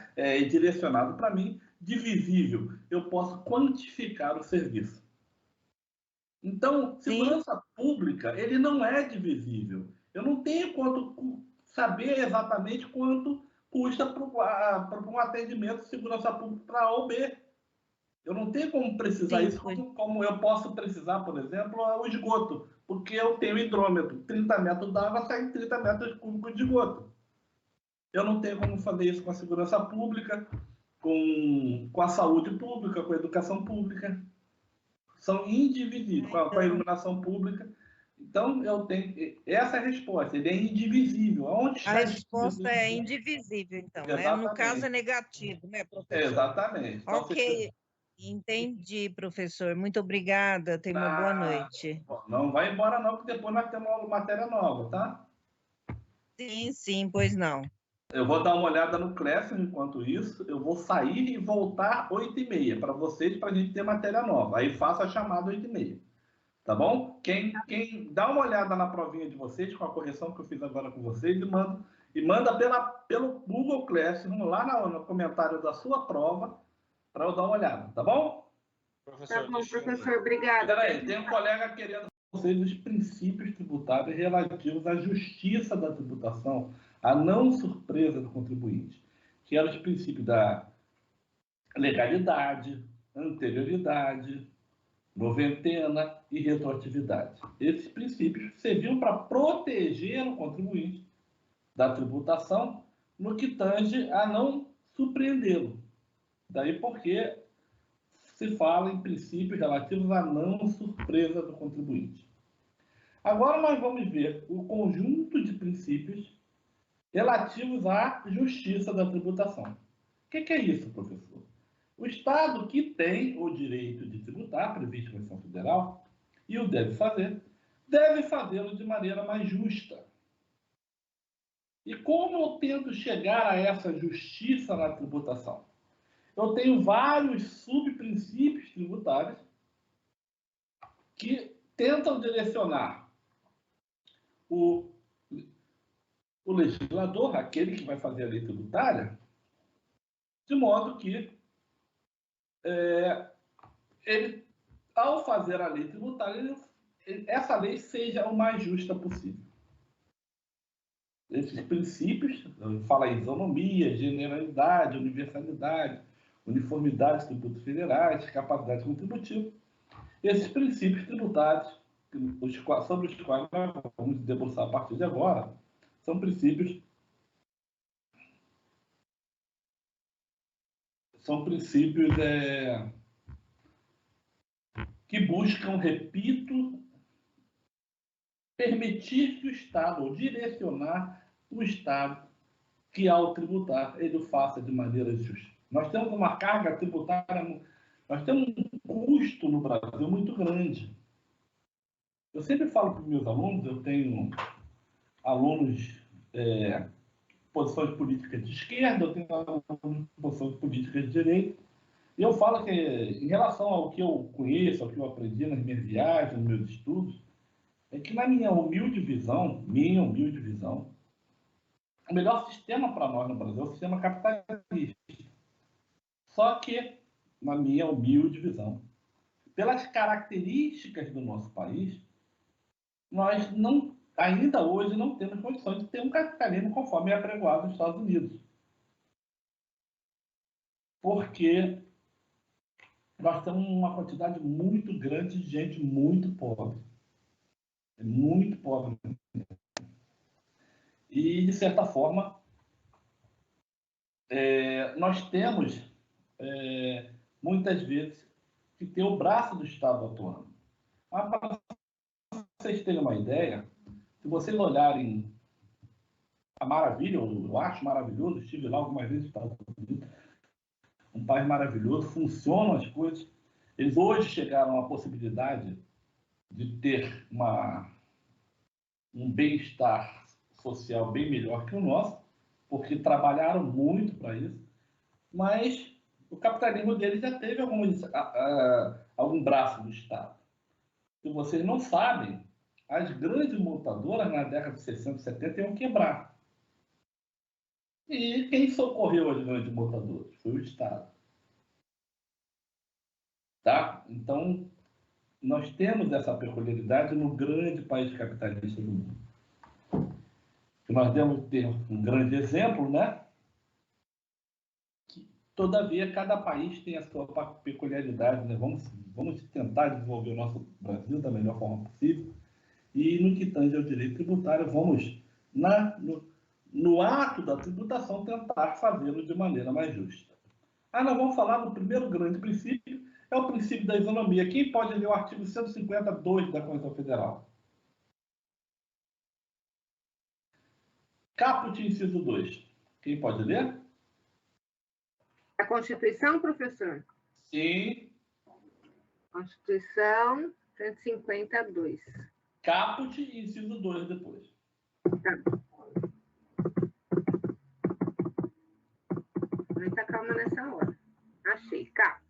direcionado para mim. Divisível, eu posso quantificar o serviço. Então, segurança pública, ele não é divisível. Eu não tenho quanto saber exatamente quanto custa para um atendimento de segurança pública para A ou B. Eu não tenho como precisar isso como eu posso precisar, por exemplo, o esgoto, porque eu tenho hidrômetro. 30 metros d'água sai 30 metros cúbicos de esgoto. Eu não tenho como fazer isso com a segurança pública, com a saúde pública, com a educação pública. São indivisíveis, com a iluminação pública. Então, eu tenho... Essa é a resposta. Ele é indivisível. Onde está a resposta é indivisível, então, né? No caso é negativo, né, professor? Exatamente. Então, ok. Entendi, professor. Muito obrigada. Tenha uma boa noite. Não vai embora não, porque depois nós temos uma matéria nova, tá? Sim, sim, pois não. Eu vou dar uma olhada no Classroom enquanto isso. Eu vou sair e voltar 8h30 para vocês, para a gente ter matéria nova. Aí faço a chamada 8h30. Tá bom? Quem dá uma olhada na provinha de vocês, com a correção que eu fiz agora com vocês, e manda pelo Google Classroom, lá no comentário da sua prova, para eu dar uma olhada, tá bom? Tá bom, professor, obrigada. Peraí, tem um colega querendo vocês os princípios tributáveis relativos à justiça da tributação, à não surpresa do contribuinte, que eram os princípios da legalidade, anterioridade, noventena e retroatividade. Esses princípios serviam para proteger o contribuinte da tributação no que tange a não surpreendê-lo. Daí porque se fala em princípios relativos à não surpresa do contribuinte. Agora nós vamos ver o conjunto de princípios relativos à justiça da tributação. O que é isso, professor? O Estado que tem o direito de tributar, previsto na Constituição Federal, e o deve fazê-lo de maneira mais justa. E como eu tento chegar a essa justiça na tributação? Eu tenho vários subprincípios tributários que tentam direcionar o legislador, aquele que vai fazer a lei tributária, de modo que ele, ao fazer a lei tributária, essa lei seja o mais justa possível. Esses princípios, fala em isonomia, generalidade, universalidade, uniformidade dos tributos federais, capacidade contributiva. Esses princípios tributários, sobre os quais nós vamos debruçar a partir de agora, são princípios são princípios que buscam, repito, permitir que o Estado, ou direcionar o Estado, que ao tributar, ele o faça de maneira justa. Nós temos uma carga tributária, nós temos um custo no Brasil muito grande. Eu sempre falo para os meus alunos, eu tenho alunos de posições políticas de esquerda, eu tenho alunos de posições políticas de direita, e eu falo que, em relação ao que eu conheço, ao que eu aprendi nas minhas viagens, nos meus estudos, é que, na minha humilde visão, o melhor sistema para nós no Brasil é o sistema capitalista. Só que, na minha humilde visão, pelas características do nosso país, nós ainda hoje não temos condições de ter um capitalismo conforme é apregoado nos Estados Unidos. Porque nós temos uma quantidade muito grande de gente muito pobre. Muito pobre. E, de certa forma, nós temos, muitas vezes, que ter o braço do Estado atuando. Mas, para vocês terem uma ideia, se vocês olharem a maravilha, eu acho maravilhoso, estive lá algumas vezes nos Estados Unidos, um país maravilhoso, funcionam as coisas. Eles hoje chegaram à possibilidade de ter um bem-estar social bem melhor que o nosso, porque trabalharam muito para isso, mas o capitalismo deles já teve algum braço do Estado. Se vocês não sabem, as grandes montadoras na década de 60 e 70 iam quebrar. E quem socorreu as grandes montadoras? Foi o Estado. Tá? Então, nós temos essa peculiaridade no grande país capitalista do mundo. Nós devemos ter um grande exemplo, né? Todavia, cada país tem a sua peculiaridade, né? Vamos tentar desenvolver o nosso Brasil da melhor forma possível. E, no que tange ao direito tributário, vamos, no ato da tributação, tentar fazê-lo de maneira mais justa. Nós vamos falar do primeiro grande princípio, é o princípio da isonomia. Quem pode ler o artigo 152 da Constituição Federal? Caput, inciso 2. Quem pode ler? A Constituição, professor? Sim. Constituição 152. Caput, inciso 2 depois. Tá. Muita calma nessa hora. Achei. Caput.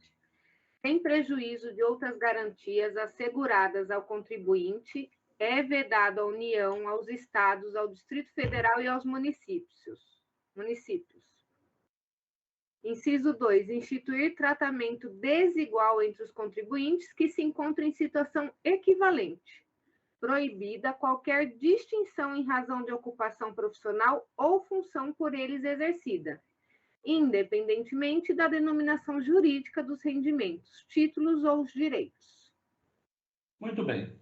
Sem prejuízo de outras garantias asseguradas ao contribuinte, é vedado à União, aos Estados, ao Distrito Federal e aos municípios. Inciso 2. Instituir tratamento desigual entre os contribuintes que se encontram em situação equivalente. Proibida qualquer distinção em razão de ocupação profissional ou função por eles exercida, independentemente da denominação jurídica dos rendimentos, títulos ou os direitos. Muito bem.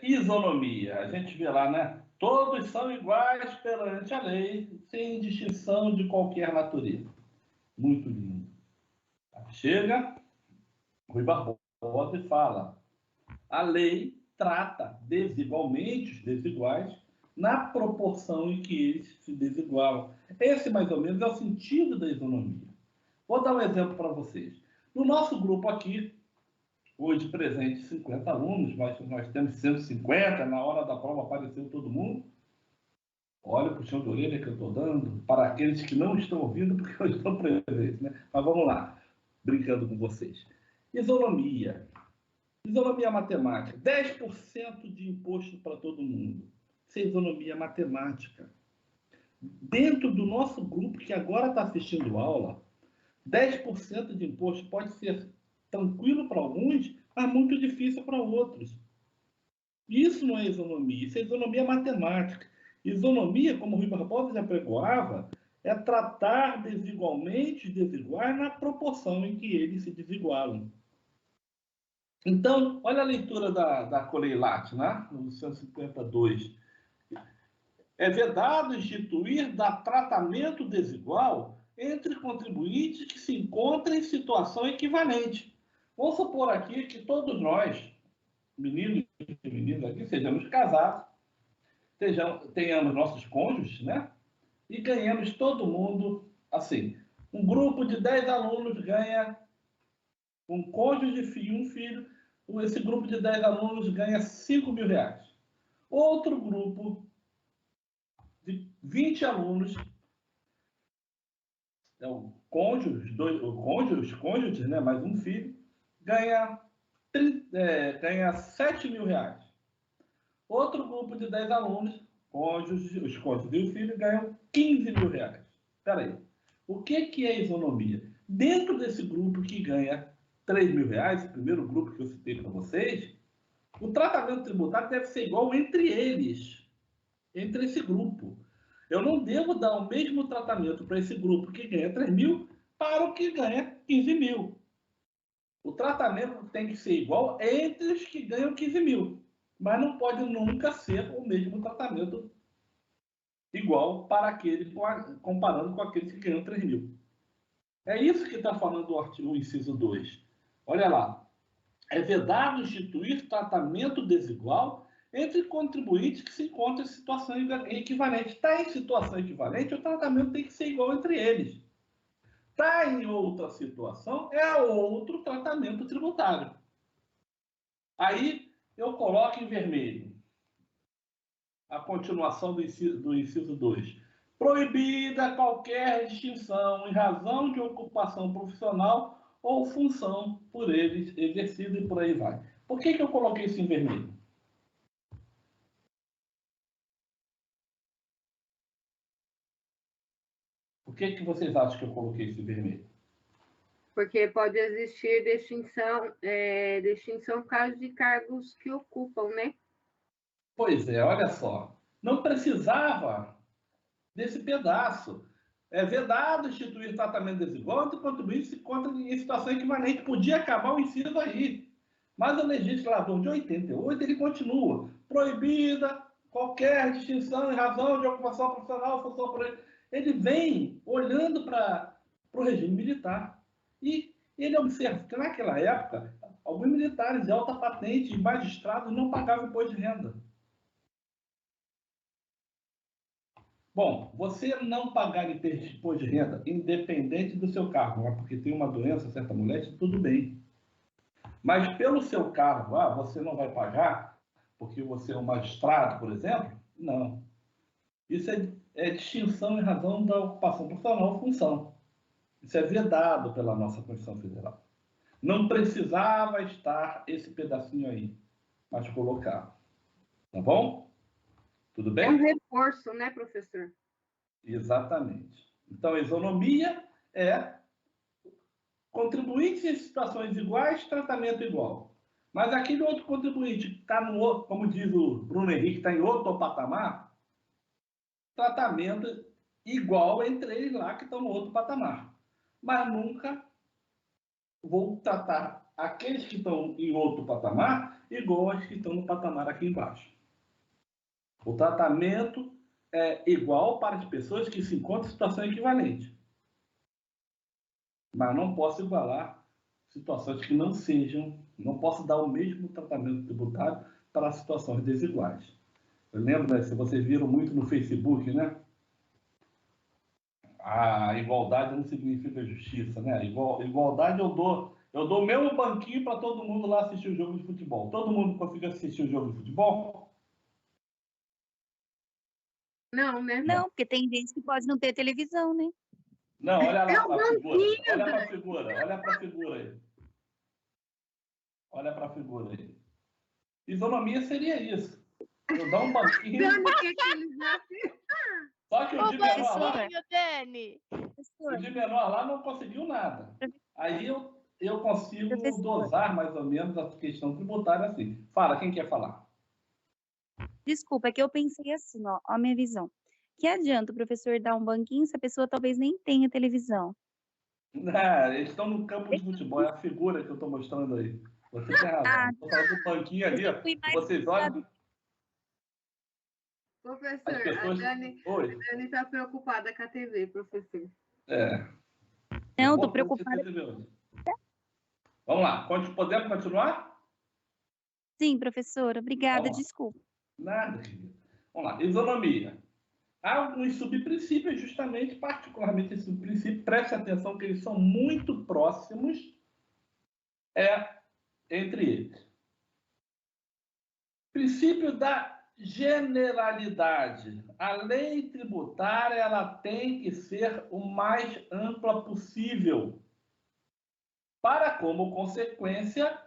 Isonomia. A gente vê lá, né? Todos são iguais perante a lei, sem distinção de qualquer natureza. Muito lindo. Chega Rui Barbosa e fala: a lei trata desigualmente os desiguais na proporção em que eles se desigualam. Esse, mais ou menos, é o sentido da isonomia. Vou dar um exemplo para vocês. No nosso grupo aqui, hoje presente 50 alunos, mas nós temos 150, na hora da prova apareceu todo mundo. Olha o puxão de orelha que eu estou dando para aqueles que não estão ouvindo, porque eu estou presente, né? Mas vamos lá, brincando com vocês. Isonomia. Isonomia matemática. 10% de imposto para todo mundo. Isso é isonomia matemática. Dentro do nosso grupo, que agora está assistindo aula, 10% de imposto pode ser tranquilo para alguns, mas muito difícil para outros. Isso não é isonomia, isso é isonomia matemática. Isonomia, como o Rui Barbosa já pregoava, é tratar desigualmente os desiguais na proporção em que eles se desigualam. Então, olha a leitura da Coleilat, né? No 152. É vedado instituir tratamento desigual entre contribuintes que se encontram em situação equivalente. Vamos supor aqui que todos nós, meninos e meninas aqui, sejamos casados, tenhamos nossos cônjuges, né? E ganhamos todo mundo, assim, um grupo de 10 alunos ganha um cônjuge e um filho, esse grupo de 10 alunos ganha R$5.000. Outro grupo de 20 alunos, os cônjuges, né, mais um filho, ganha R$7.000. Outro grupo de 10 alunos, os cônjuges e o filho, ganham R$15.000. Espera aí. O que é isonomia? Dentro desse grupo que ganha R$3.000, o primeiro grupo que eu citei para vocês, o tratamento tributário deve ser igual entre eles, entre esse grupo. Eu não devo dar o mesmo tratamento para esse grupo que ganha 3.000 para o que ganha 15.000. O tratamento tem que ser igual entre os que ganham 15.000, mas não pode nunca ser o mesmo tratamento igual para aquele, comparando com aqueles que ganham 3.000. É isso que está falando o artigo, o inciso 2. Olha lá. É vedado instituir tratamento desigual entre contribuintes que se encontram em situação equivalente. Está em situação equivalente, o tratamento tem que ser igual entre eles. Está em outra situação, é outro tratamento tributário. Aí eu coloco em vermelho a continuação do inciso 2. Proibida qualquer distinção em razão de ocupação profissional ou função por eles exercida e por aí vai. Por que eu coloquei isso em vermelho? Por que vocês acham que eu coloquei isso em vermelho? Porque pode existir distinção por causa de cargos que ocupam, né? Pois é, olha só. Não precisava desse pedaço. É vedado instituir tratamento desigual entre contribuintes que se encontram em situação equivalente. Podia acabar o inciso aí. Mas o legislador de 88, ele continua. Proibida qualquer distinção em razão de ocupação profissional, função por ele. Ele vem olhando para o regime militar. E ele observa que, naquela época, alguns militares de alta patente e magistrados não pagavam imposto de renda. Bom, você não pagar imposto de renda, independente do seu cargo, porque tem uma doença, certa moléstia, tudo bem. Mas pelo seu cargo, você não vai pagar porque você é um magistrado, por exemplo? Não. Isso é distinção em razão da ocupação profissional ou função. Isso é vedado pela nossa Constituição Federal. Não precisava estar esse pedacinho aí, mas colocar. Tá bom? Tudo bem? É um reforço, né, professor? Exatamente. Então, a isonomia é contribuintes em situações iguais, tratamento igual. Mas aquele outro contribuinte que está no outro, como diz o Bruno Henrique, está em outro patamar, tratamento igual entre eles lá que estão no outro patamar. Mas nunca vou tratar aqueles que estão em outro patamar igual aos que estão no patamar aqui embaixo. O tratamento é igual para as pessoas que se encontram em situação equivalente. Mas não posso igualar situações que não sejam, não posso dar o mesmo tratamento tributário para situações desiguais. Eu lembro, né, se vocês viram muito no Facebook, né? A igualdade não significa justiça, né? Igualdade eu dou o mesmo banquinho para todo mundo lá assistir o jogo de futebol. Todo mundo consegue assistir o jogo de futebol? Não, né? Não, porque tem gente que pode não ter televisão, né? Não, olha lá para a figura. Olha para a figura. Olha para a figura aí. Olha para a figura aí. Isonomia seria isso. Eu dar um banquinho. Só que o de menor lá, o de menor lá não conseguiu nada. Aí eu consigo dosar mais ou menos a questão tributária assim. Fala, quem quer falar? Desculpa, é que eu pensei assim, ó a minha visão. Que adianta o professor dar um banquinho se a pessoa talvez nem tenha televisão? Não, eles estão no campo de futebol, é a figura que eu estou mostrando aí. Você tem razão. Estou falando do banquinho ali, ó. Vocês olham. Professor, pessoas... a Dani está preocupada com a TV, professor. Não, estou preocupada. Vamos lá, podemos continuar? Sim, professora, obrigada, desculpa. Nada, querido. Vamos lá, isonomia. Há alguns subprincípios, justamente, particularmente esse subprincípio, preste atenção que eles são muito próximos entre eles. Princípio da generalidade. A lei tributária ela tem que ser o mais ampla possível, para, como consequência,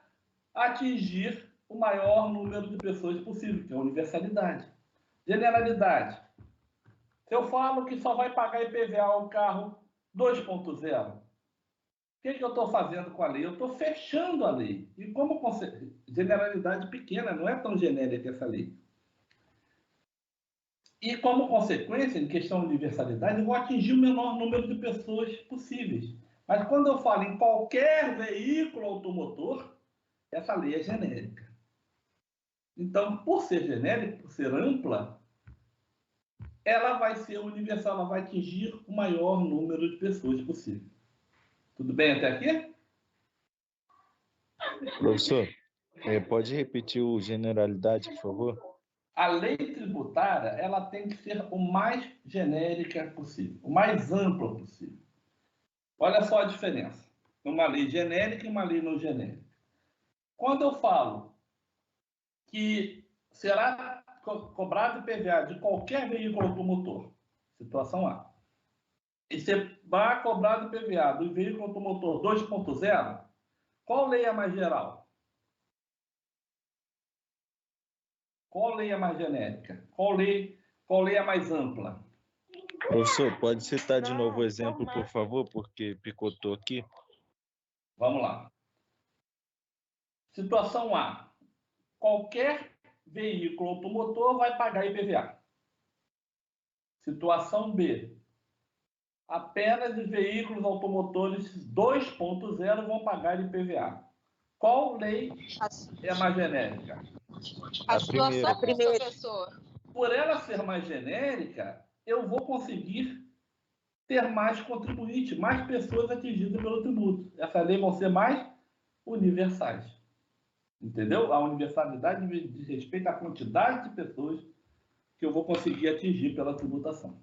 atingir o maior número de pessoas possível, que é a universalidade. Generalidade. Se eu falo que só vai pagar IPVA ao carro 2.0, o que eu estou fazendo com a lei? Eu estou fechando a lei. E como generalidade pequena, não é tão genérica essa lei. E como consequência, em questão de universalidade, eu vou atingir o menor número de pessoas possíveis. Mas quando eu falo em qualquer veículo automotor, essa lei é genérica. Então, por ser genérica, por ser ampla, ela vai ser universal, ela vai atingir o maior número de pessoas possível. Tudo bem até aqui? Professor, pode repetir o generalidade, por favor? A lei tributária ela tem que ser o mais genérica possível, o mais ampla possível. Olha só a diferença. Uma lei genérica e uma lei não genérica. Quando eu falo que será cobrado IPVA de qualquer veículo automotor, situação A, e você vai cobrar IPVA do veículo automotor 2.0, qual lei é mais geral? Qual lei é mais genérica? Qual lei é mais ampla? Professor, pode citar de novo o exemplo, por favor, porque picotou aqui. Vamos lá. Situação A. Qualquer veículo automotor vai pagar IPVA. Situação B. Apenas os veículos automotores 2.0 vão pagar IPVA. Qual lei é mais genérica? A situação, professor. Por ela ser mais genérica, eu vou conseguir ter mais contribuintes, mais pessoas atingidas pelo tributo. Essas leis vão ser mais universais. Entendeu? A universalidade diz respeito à quantidade de pessoas que eu vou conseguir atingir pela tributação.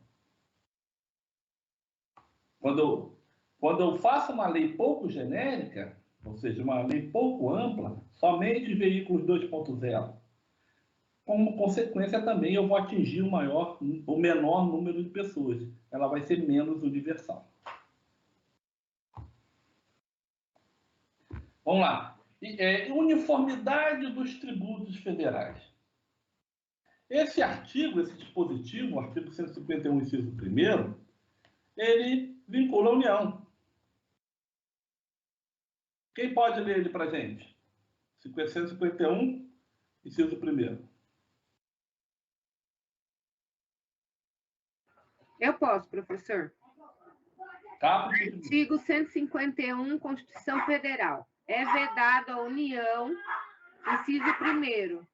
Quando eu faço uma lei pouco genérica, ou seja, uma lei pouco ampla, somente veículos 2.0, como consequência também eu vou atingir o menor número de pessoas. Ela vai ser menos universal. Vamos lá. Uniformidade dos tributos federais. Esse artigo, esse dispositivo, o artigo 151, inciso 1º, ele vincula a União. Quem pode ler ele para a gente? 151, inciso 1º. Eu posso, professor. Artigo 151, Constituição Federal. É vedado à União, inciso 1º,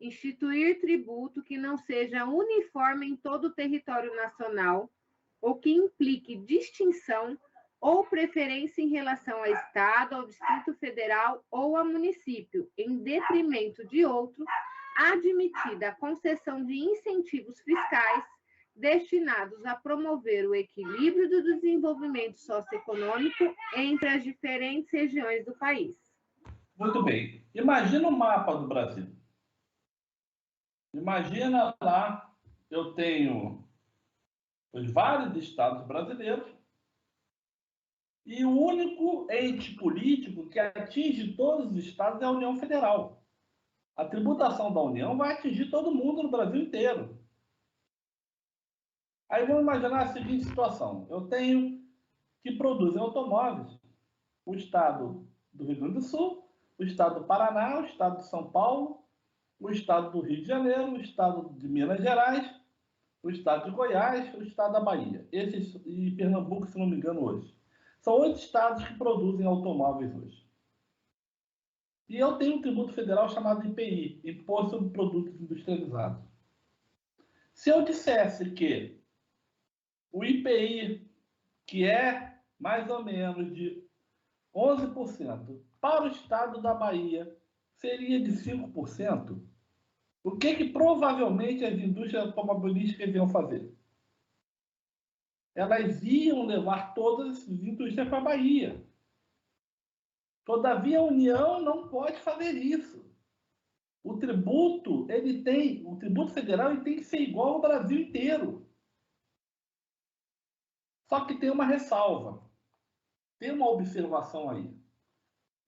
instituir tributo que não seja uniforme em todo o território nacional ou que implique distinção ou preferência em relação a Estado, ao Distrito Federal ou a município, em detrimento de outro, admitida a concessão de incentivos fiscais destinados a promover o equilíbrio do desenvolvimento socioeconômico entre as diferentes regiões do país. Muito bem. Imagina o mapa do Brasil. Imagina lá, eu tenho os vários estados brasileiros e o único ente político que atinge todos os estados é a União Federal. A tributação da União vai atingir todo mundo no Brasil inteiro. Aí vamos imaginar a seguinte situação. Eu tenho que produzem automóveis o estado do Rio Grande do Sul, o estado do Paraná, o estado de São Paulo, o estado do Rio de Janeiro, o estado de Minas Gerais, o estado de Goiás, o estado da Bahia. Esses, e Pernambuco, se não me engano, hoje. São 8 estados que produzem automóveis hoje. E eu tenho um tributo federal chamado IPI, Imposto sobre Produtos Industrializados. Se eu dissesse que o IPI que é mais ou menos de 11%, para o estado da Bahia seria de 5%, o que provavelmente as indústrias automobilísticas iam fazer? Elas iam levar todas as indústrias para a Bahia. Todavia, a União não pode fazer isso. O tributo federal ele tem que ser igual ao Brasil inteiro. Só que tem uma ressalva. Tem uma observação aí,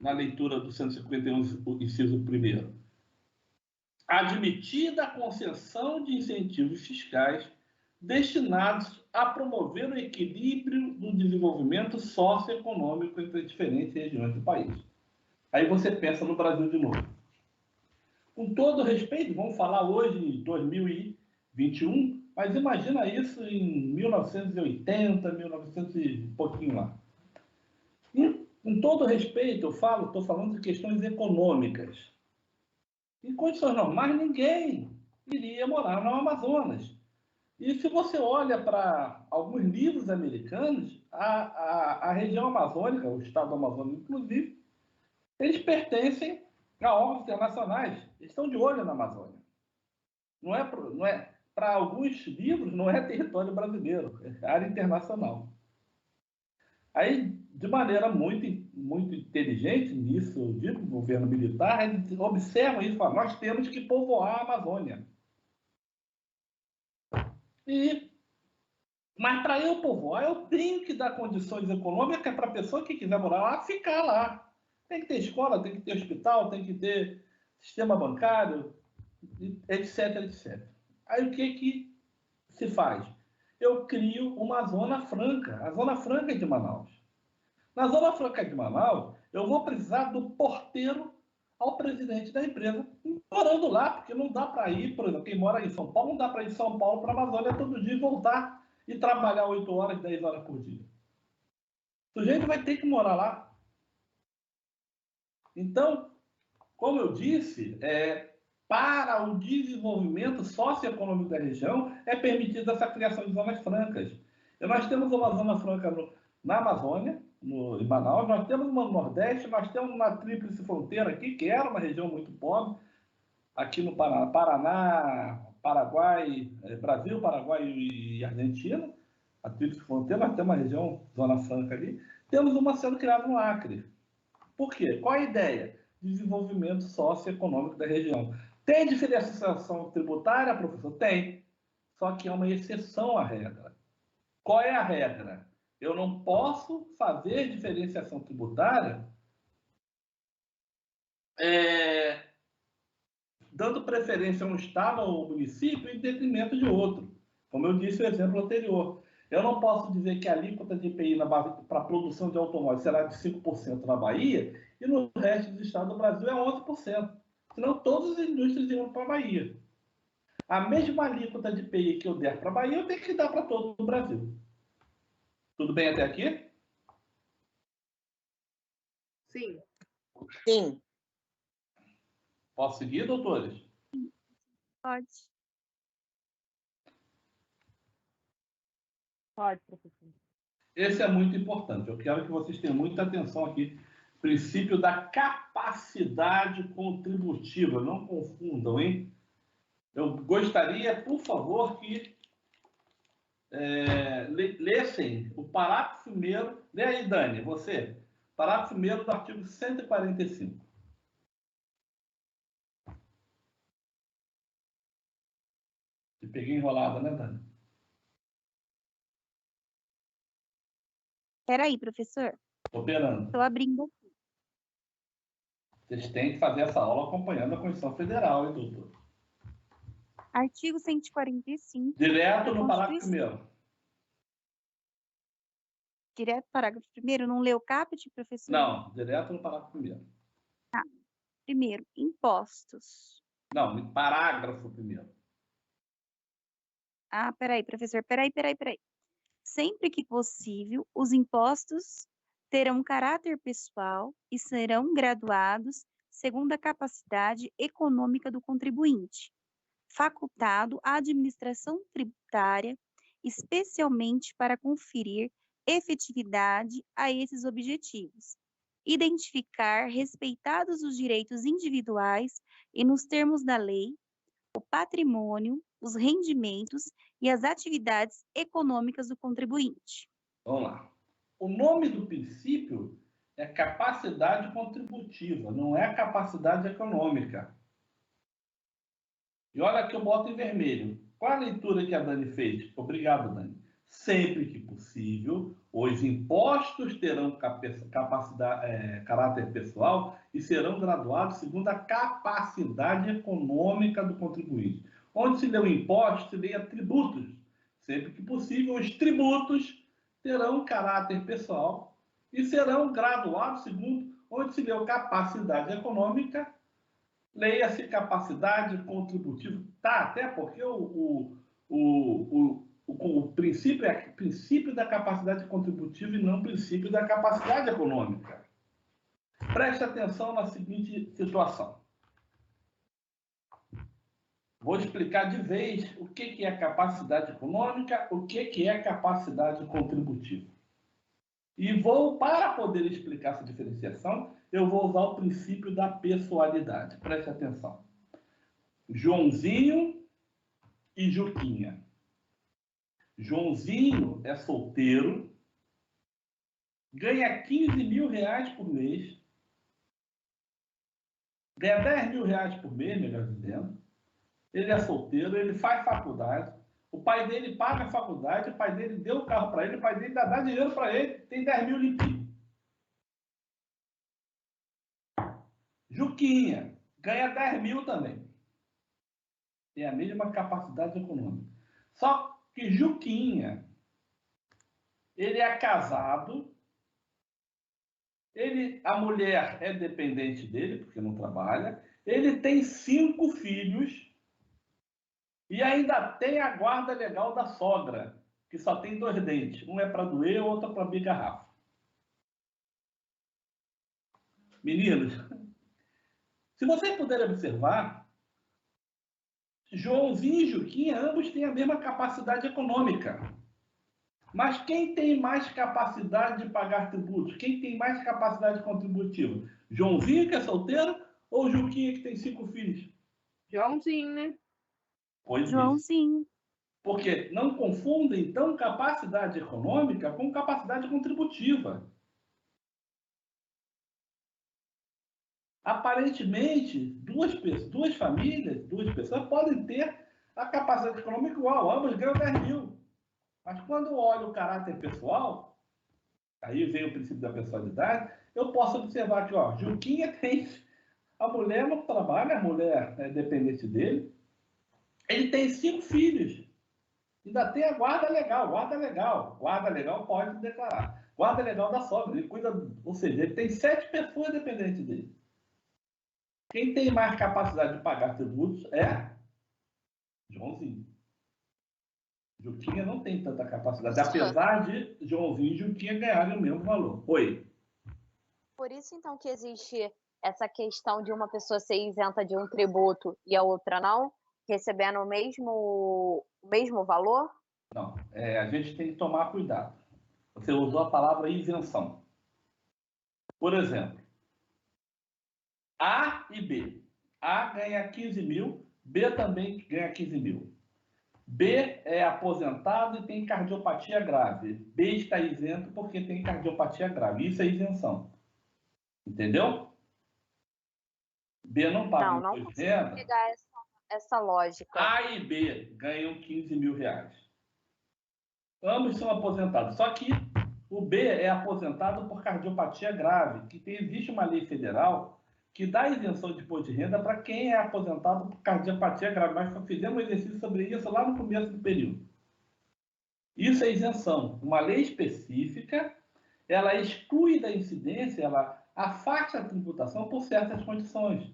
na leitura do 151, inciso 1º. Admitida a concessão de incentivos fiscais destinados a promover o equilíbrio do desenvolvimento socioeconômico entre as diferentes regiões do país. Aí você pensa no Brasil de novo. Com todo respeito, vamos falar hoje em 2021, mas imagina isso em 1980, 1900 e pouquinho lá. E, com todo respeito, estou falando de questões econômicas. Em condições normais, ninguém iria morar no Amazonas. E se você olha para alguns livros americanos, a região amazônica, o estado do Amazonas, inclusive, eles pertencem a órgãos internacionais. Eles estão de olho na Amazônia. Não é para alguns livros, não é território brasileiro, é área internacional. Aí, de maneira muito inteligente, nisso eu digo, o governo militar, eles observam isso e falam, nós temos que povoar a Amazônia. Mas para eu povoar, eu tenho que dar condições econômicas para a pessoa que quiser morar lá, ficar lá. Tem que ter escola, tem que ter hospital, tem que ter sistema bancário, etc, etc. Aí o que se faz? Eu crio uma zona franca, a zona franca de Manaus. Na zona franca de Manaus, eu vou precisar do porteiro ao presidente da empresa morando lá, porque não dá para ir, por exemplo, quem mora em São Paulo, não dá para ir de São Paulo para a Amazônia todo dia e voltar e trabalhar 8 horas, 10 horas por dia. O sujeito vai ter que morar lá. Então, como eu disse, para o desenvolvimento socioeconômico da região, é permitida essa criação de zonas francas. E nós temos uma zona franca na Amazônia, em Manaus, nós temos uma no Nordeste, nós temos uma tríplice fronteira aqui, que era uma região muito pobre, aqui no Paraná, Paraguai, Brasil, Paraguai e Argentina, a tríplice fronteira, nós temos uma região, zona franca ali, temos uma sendo criada no Acre. Por quê? Qual a ideia? Desenvolvimento socioeconômico da região. Tem diferenciação tributária, professor? Tem. Só que é uma exceção à regra. Qual é a regra? Eu não posso fazer diferenciação tributária dando preferência a um estado ou município em detrimento de outro. Como eu disse no exemplo anterior. Eu não posso dizer que a alíquota de IPI para a produção de automóveis será de 5% na Bahia e no resto dos estados do Brasil é 11%. Senão todas as indústrias irão para a Bahia. A mesma alíquota de IPI que eu der para a Bahia, eu tenho que dar para todo o Brasil. Tudo bem até aqui? Sim. Sim. Posso seguir, doutores? Pode. Pode, professor. Esse é muito importante. Eu quero que vocês tenham muita atenção aqui. Princípio da capacidade contributiva. Não confundam, hein? Eu gostaria, por favor, que lessem o parágrafo 1º. Lê aí, Dani, você. Parágrafo 1º do artigo 145. Te peguei enrolada, né, Dani? Espera aí, professor. Estou operando. Estou abrindo aqui. Vocês têm que fazer essa aula acompanhando a Constituição Federal, hein, doutor? Artigo 145. Direto no parágrafo 1º. Direto parágrafo 1º. Não leu o caput, professor? Não, direto no parágrafo 1º. Tá. Primeiro, impostos. Não, parágrafo 1º. Ah, peraí, professor. Peraí. Sempre que possível, os impostos terão caráter pessoal e serão graduados segundo a capacidade econômica do contribuinte, facultado à administração tributária, especialmente para conferir efetividade a esses objetivos, identificar, respeitados os direitos individuais e nos termos da lei, o patrimônio, os rendimentos e as atividades econômicas do contribuinte. Vamos lá. O nome do princípio é capacidade contributiva, não é capacidade econômica. E olha que eu boto em vermelho. Qual a leitura que a Dani fez? Obrigado, Dani. Sempre que possível, os impostos terão caráter pessoal e serão graduados segundo a capacidade econômica do contribuinte. Onde se lê o imposto, se lê tributos. Sempre que possível, os tributos terão caráter pessoal e serão graduados segundo onde se lê capacidade econômica, leia-se capacidade contributiva. Tá, até porque o princípio é princípio da capacidade contributiva e não princípio da capacidade econômica. Preste atenção na seguinte situação. Vou explicar de vez o que é capacidade econômica, o que é capacidade contributiva. E para poder explicar essa diferenciação, eu vou usar o princípio da pessoalidade. Preste atenção. Joãozinho e Juquinha. Joãozinho é solteiro, ganha 15 mil reais por mês, ganha 10 mil reais por mês, melhor dizendo. Ele é solteiro, ele faz faculdade, o pai dele paga a faculdade, o pai dele deu o carro para ele, o pai dele ainda dá dinheiro para ele, tem 10 mil limpinho. Juquinha ganha 10 mil também. Tem a mesma capacidade econômica. Só que Juquinha, ele é casado, a mulher é dependente dele, porque não trabalha, ele tem 5 filhos e ainda tem a guarda legal da sogra, que só tem 2 dentes. Um é para doer, o outro é para abrir garrafa. Meninos, se vocês puderem observar, Joãozinho e Juquinha, ambos têm a mesma capacidade econômica. Mas quem tem mais capacidade de pagar tributos? Quem tem mais capacidade contributiva? Joãozinho, que é solteiro, ou Juquinha, que tem 5 filhos? Joãozinho, né? Pois Joãozinho. Isso. Porque não confundem, então, capacidade econômica com capacidade contributiva. Aparentemente, duas famílias, 2 pessoas podem ter a capacidade econômica igual, ambos ganham 10 mil. Mas quando eu olho o caráter pessoal, aí vem o princípio da pessoalidade, eu posso observar que, Juquinha tem... A mulher não trabalha, a mulher é dependente dele. Ele tem 5 filhos. Ainda tem a guarda legal. Guarda legal pode declarar. Guarda legal da sogra. Ele cuida, ou seja, ele tem 7 pessoas dependentes dele. Quem tem mais capacidade de pagar tributos é Joãozinho. Juquinha não tem tanta capacidade, apesar de Joãozinho e Juquinha ganharem o mesmo valor. Oi. Por isso, então, que existe essa questão de uma pessoa ser isenta de um tributo e a outra não, recebendo o mesmo valor? Não, a gente tem que tomar cuidado. Você usou a palavra isenção. Por exemplo, A e B. A ganha 15 mil, B também ganha 15 mil. B é aposentado e tem cardiopatia grave. B está isento porque tem cardiopatia grave. Isso é isenção. Entendeu? B não paga não imposto de renda. Pegar essa lógica. A e B ganham 15 mil reais. Ambos são aposentados. Só que o B é aposentado por cardiopatia grave, que existe uma lei federal que dá isenção de imposto de renda para quem é aposentado por cardiopatia grave. Nós fizemos um exercício sobre isso lá no começo do período. Isso é isenção. Uma lei específica, ela exclui da incidência, ela afasta a tributação por certas condições.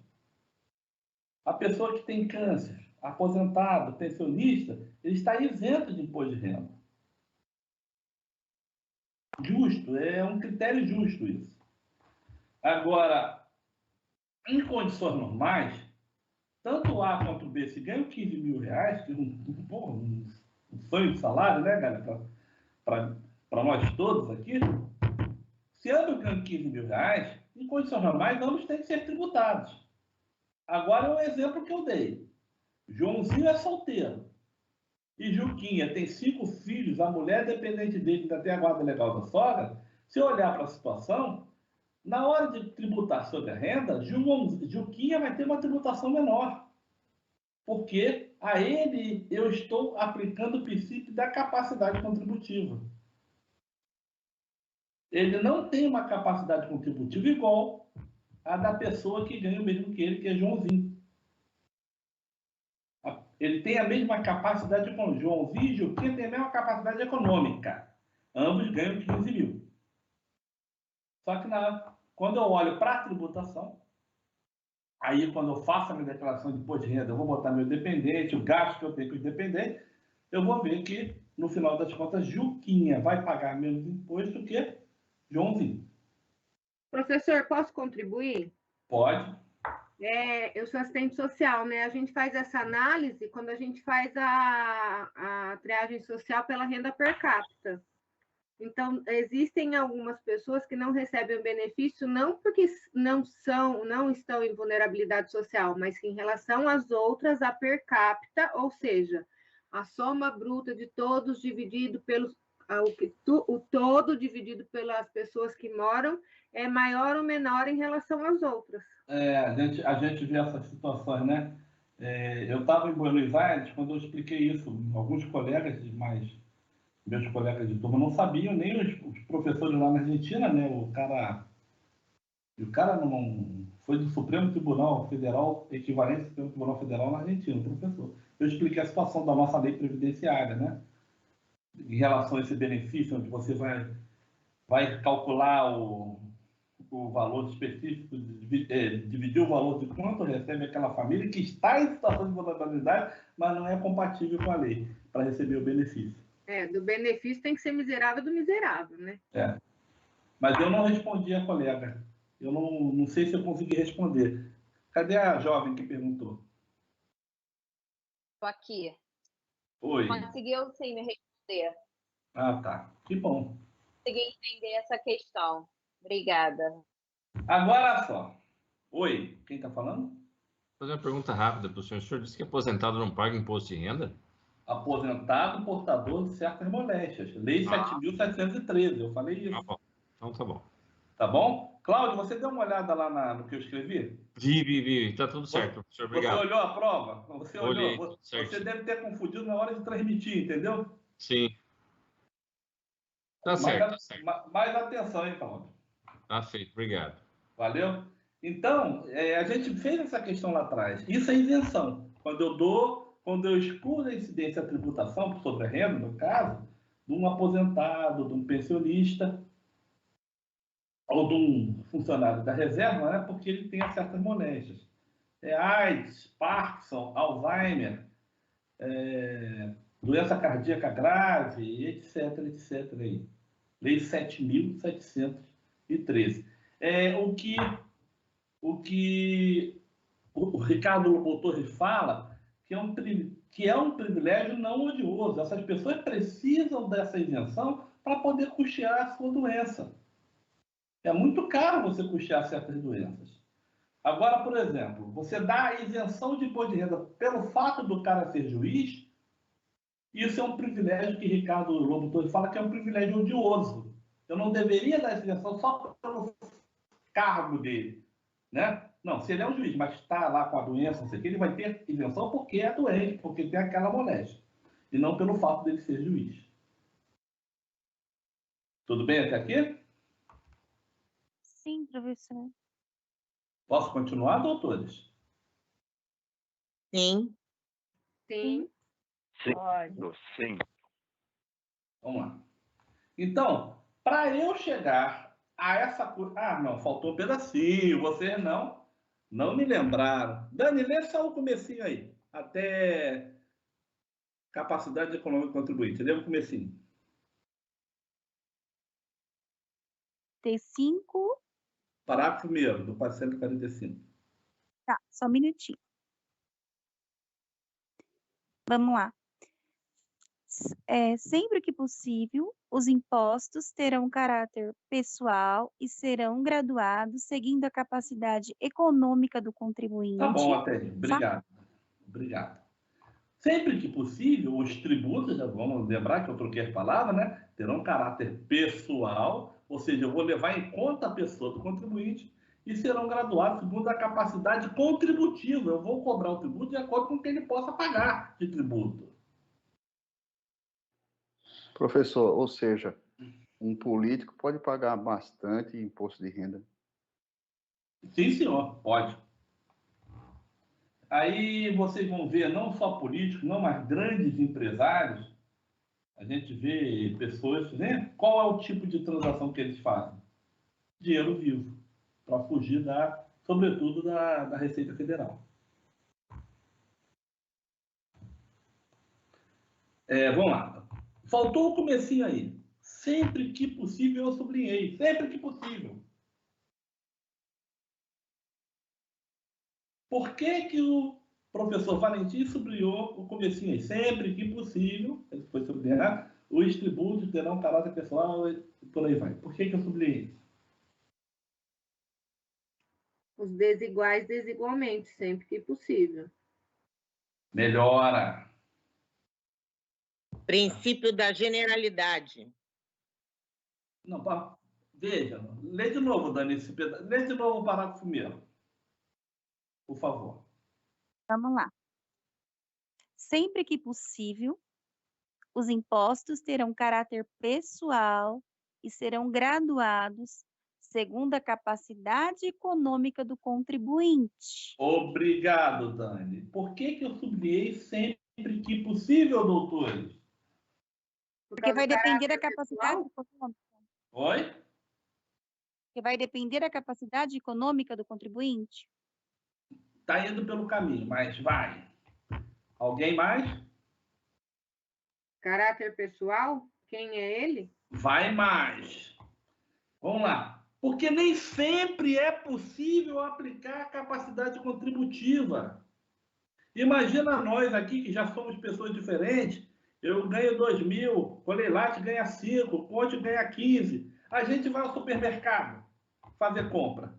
A pessoa que tem câncer, aposentado, pensionista, ele está isento de imposto de renda. Justo, é um critério justo isso. Agora, em condições normais, tanto o A quanto o B, se ganham 15 mil reais, que é um sonho de salário, né, galera? para nós todos aqui, se eu ganho 15 mil reais, em condições normais, ambos têm que ser tributados. Agora é o exemplo que eu dei. Joãozinho é solteiro. E Juquinha tem 5 filhos, a mulher dependente dele ainda tem a guarda legal da sogra. Se eu olhar para a situação, na hora de tributar sobre a renda, Juquinha vai ter uma tributação menor. Porque a ele eu estou aplicando o princípio da capacidade contributiva. Ele não tem uma capacidade contributiva igual a da pessoa que ganha o mesmo que ele, que é Joãozinho. Ele tem a mesma capacidade econômica. Joãozinho e Juquinha têm a mesma capacidade econômica. Ambos ganham 15 mil. Só que quando eu olho para a tributação, aí quando eu faço a minha declaração de imposto de renda, eu vou botar meu dependente, o gasto que eu tenho com os dependentes, eu vou ver que, no final das contas, Juquinha vai pagar menos imposto que Joãozinho. Professor, posso contribuir? Pode. Eu sou assistente social, né? A gente faz essa análise quando a gente faz a triagem social pela renda per capita. Então, existem algumas pessoas que não recebem o benefício não porque não estão em vulnerabilidade social, mas que em relação às outras, a per capita, ou seja, a soma bruta de todos dividido pelos o todo dividido pelas pessoas que moram é maior ou menor em relação às outras. A gente vê essas situações, né? Eu estava em Buenos Aires quando eu expliquei isso. Alguns colegas meus colegas de turma não sabiam, nem os professores lá na Argentina, né? O cara não foi do Supremo Tribunal Federal, equivalente ao Supremo Tribunal Federal na Argentina, o professor. Eu expliquei a situação da nossa lei previdenciária, né? Em relação a esse benefício, onde você vai calcular o valor específico, dividir o valor de quanto recebe aquela família que está em situação de vulnerabilidade, mas não é compatível com a lei para receber o benefício. Do benefício tem que ser miserável do miserável, né? Mas eu não respondi a colega. Eu não sei se eu consegui responder. Cadê a jovem que perguntou? Estou aqui. Oi. Conseguiu sim me responder. Ah, tá. Que bom. Consegui entender essa questão. Obrigada. Agora só. Oi, quem está falando? Vou fazer uma pergunta rápida para o senhor. O senhor disse que aposentado não paga imposto de renda? Aposentado portador de certas moléstias. Lei 7.713, eu falei isso. Tá bom. Então tá bom. Tá bom? Cláudio, você deu uma olhada lá no que eu escrevi? Vi. Tá tudo certo, professor. Obrigado. Você olhou a prova? Olhei, olhou. tudo certo. Você deve ter confundido na hora de transmitir, entendeu? Sim. Tá certo. Mais atenção, hein, Cláudio? Tá feito, obrigado. Valeu? Então, a gente fez essa questão lá atrás. Isso é isenção. Quando eu excluo a incidência da tributação sobre a renda, no caso, de um aposentado, de um pensionista, ou de um funcionário da reserva, né, porque ele tem certas moléstias. AIDS, Parkinson, Alzheimer, doença cardíaca grave, etc. Aí. Lei 7.713. O que o Ricardo Lobo fala que é um privilégio não odioso. Essas pessoas precisam dessa isenção para poder custear a sua doença. É muito caro você custear certas doenças. Agora, por exemplo, você dá a isenção de imposto de renda pelo fato do cara ser juiz, isso é um privilégio que Ricardo Lobo fala que é um privilégio odioso. Eu não deveria dar essa isenção só pelo cargo dele, né? Não, se ele é um juiz, mas está lá com a doença, não sei o que, ele vai ter isenção porque é doente, porque tem aquela moléstia, e não pelo fato dele ser juiz. Tudo bem até aqui? Sim, professor. Posso continuar, doutores? Sim. Sim. Pode. Sim. Vamos lá. Então, para eu chegar a essa coisa... Ah, não, faltou um pedacinho. Vocês não me lembraram. Dani, lê só o comecinho aí. Até capacidade econômica contribuinte. Lê o comecinho. T5. Parágrafo 1º do 445. Tá, só um minutinho. Vamos lá. sempre que possível, os impostos terão caráter pessoal e serão graduados seguindo a capacidade econômica do contribuinte. Tá bom, Atênio. Obrigado. Obrigado. Sempre que possível, os tributos, já vamos lembrar que eu troquei as palavras, né? Terão caráter pessoal, ou seja, eu vou levar em conta a pessoa do contribuinte e serão graduados segundo a capacidade contributiva. Eu vou cobrar o tributo de acordo com o que ele possa pagar de tributo. Professor, ou seja, um político pode pagar bastante imposto de renda? Sim, senhor, pode. Aí vocês vão ver, não só políticos, não, mas grandes empresários, a gente vê pessoas, né? Qual é o tipo de transação que eles fazem? Dinheiro vivo, para fugir, sobretudo, da Receita Federal. Vamos lá. Faltou o comecinho aí. Sempre que possível, eu sublinhei. Sempre que possível. Por que o professor Valentim sublinhou o comecinho aí? Sempre que possível, ele foi sublinhar, os tributos terão caráter pessoal e por aí vai. Por que eu sublinhei isso? Os desiguais desigualmente, sempre que possível. Melhora. Princípio da generalidade. Não, veja, lê de novo, Dani, lê de novo o parágrafo primeiro. Por favor. Vamos lá. Sempre que possível, os impostos terão caráter pessoal e serão graduados segundo a capacidade econômica do contribuinte. Obrigado, Dani. Por que eu sublinhei sempre que possível, doutores? Porque vai depender da capacidade econômica. Oi? Porque vai depender da capacidade econômica do contribuinte. Está indo pelo caminho, mas vai. Alguém mais? Caráter pessoal? Quem é ele? Vai mais. Vamos lá. Porque nem sempre é possível aplicar a capacidade contributiva. Imagina nós aqui, que já somos pessoas diferentes, eu ganho 2.000, Colelate ganha 5, Ponte ganha 15. A gente vai ao supermercado fazer compra.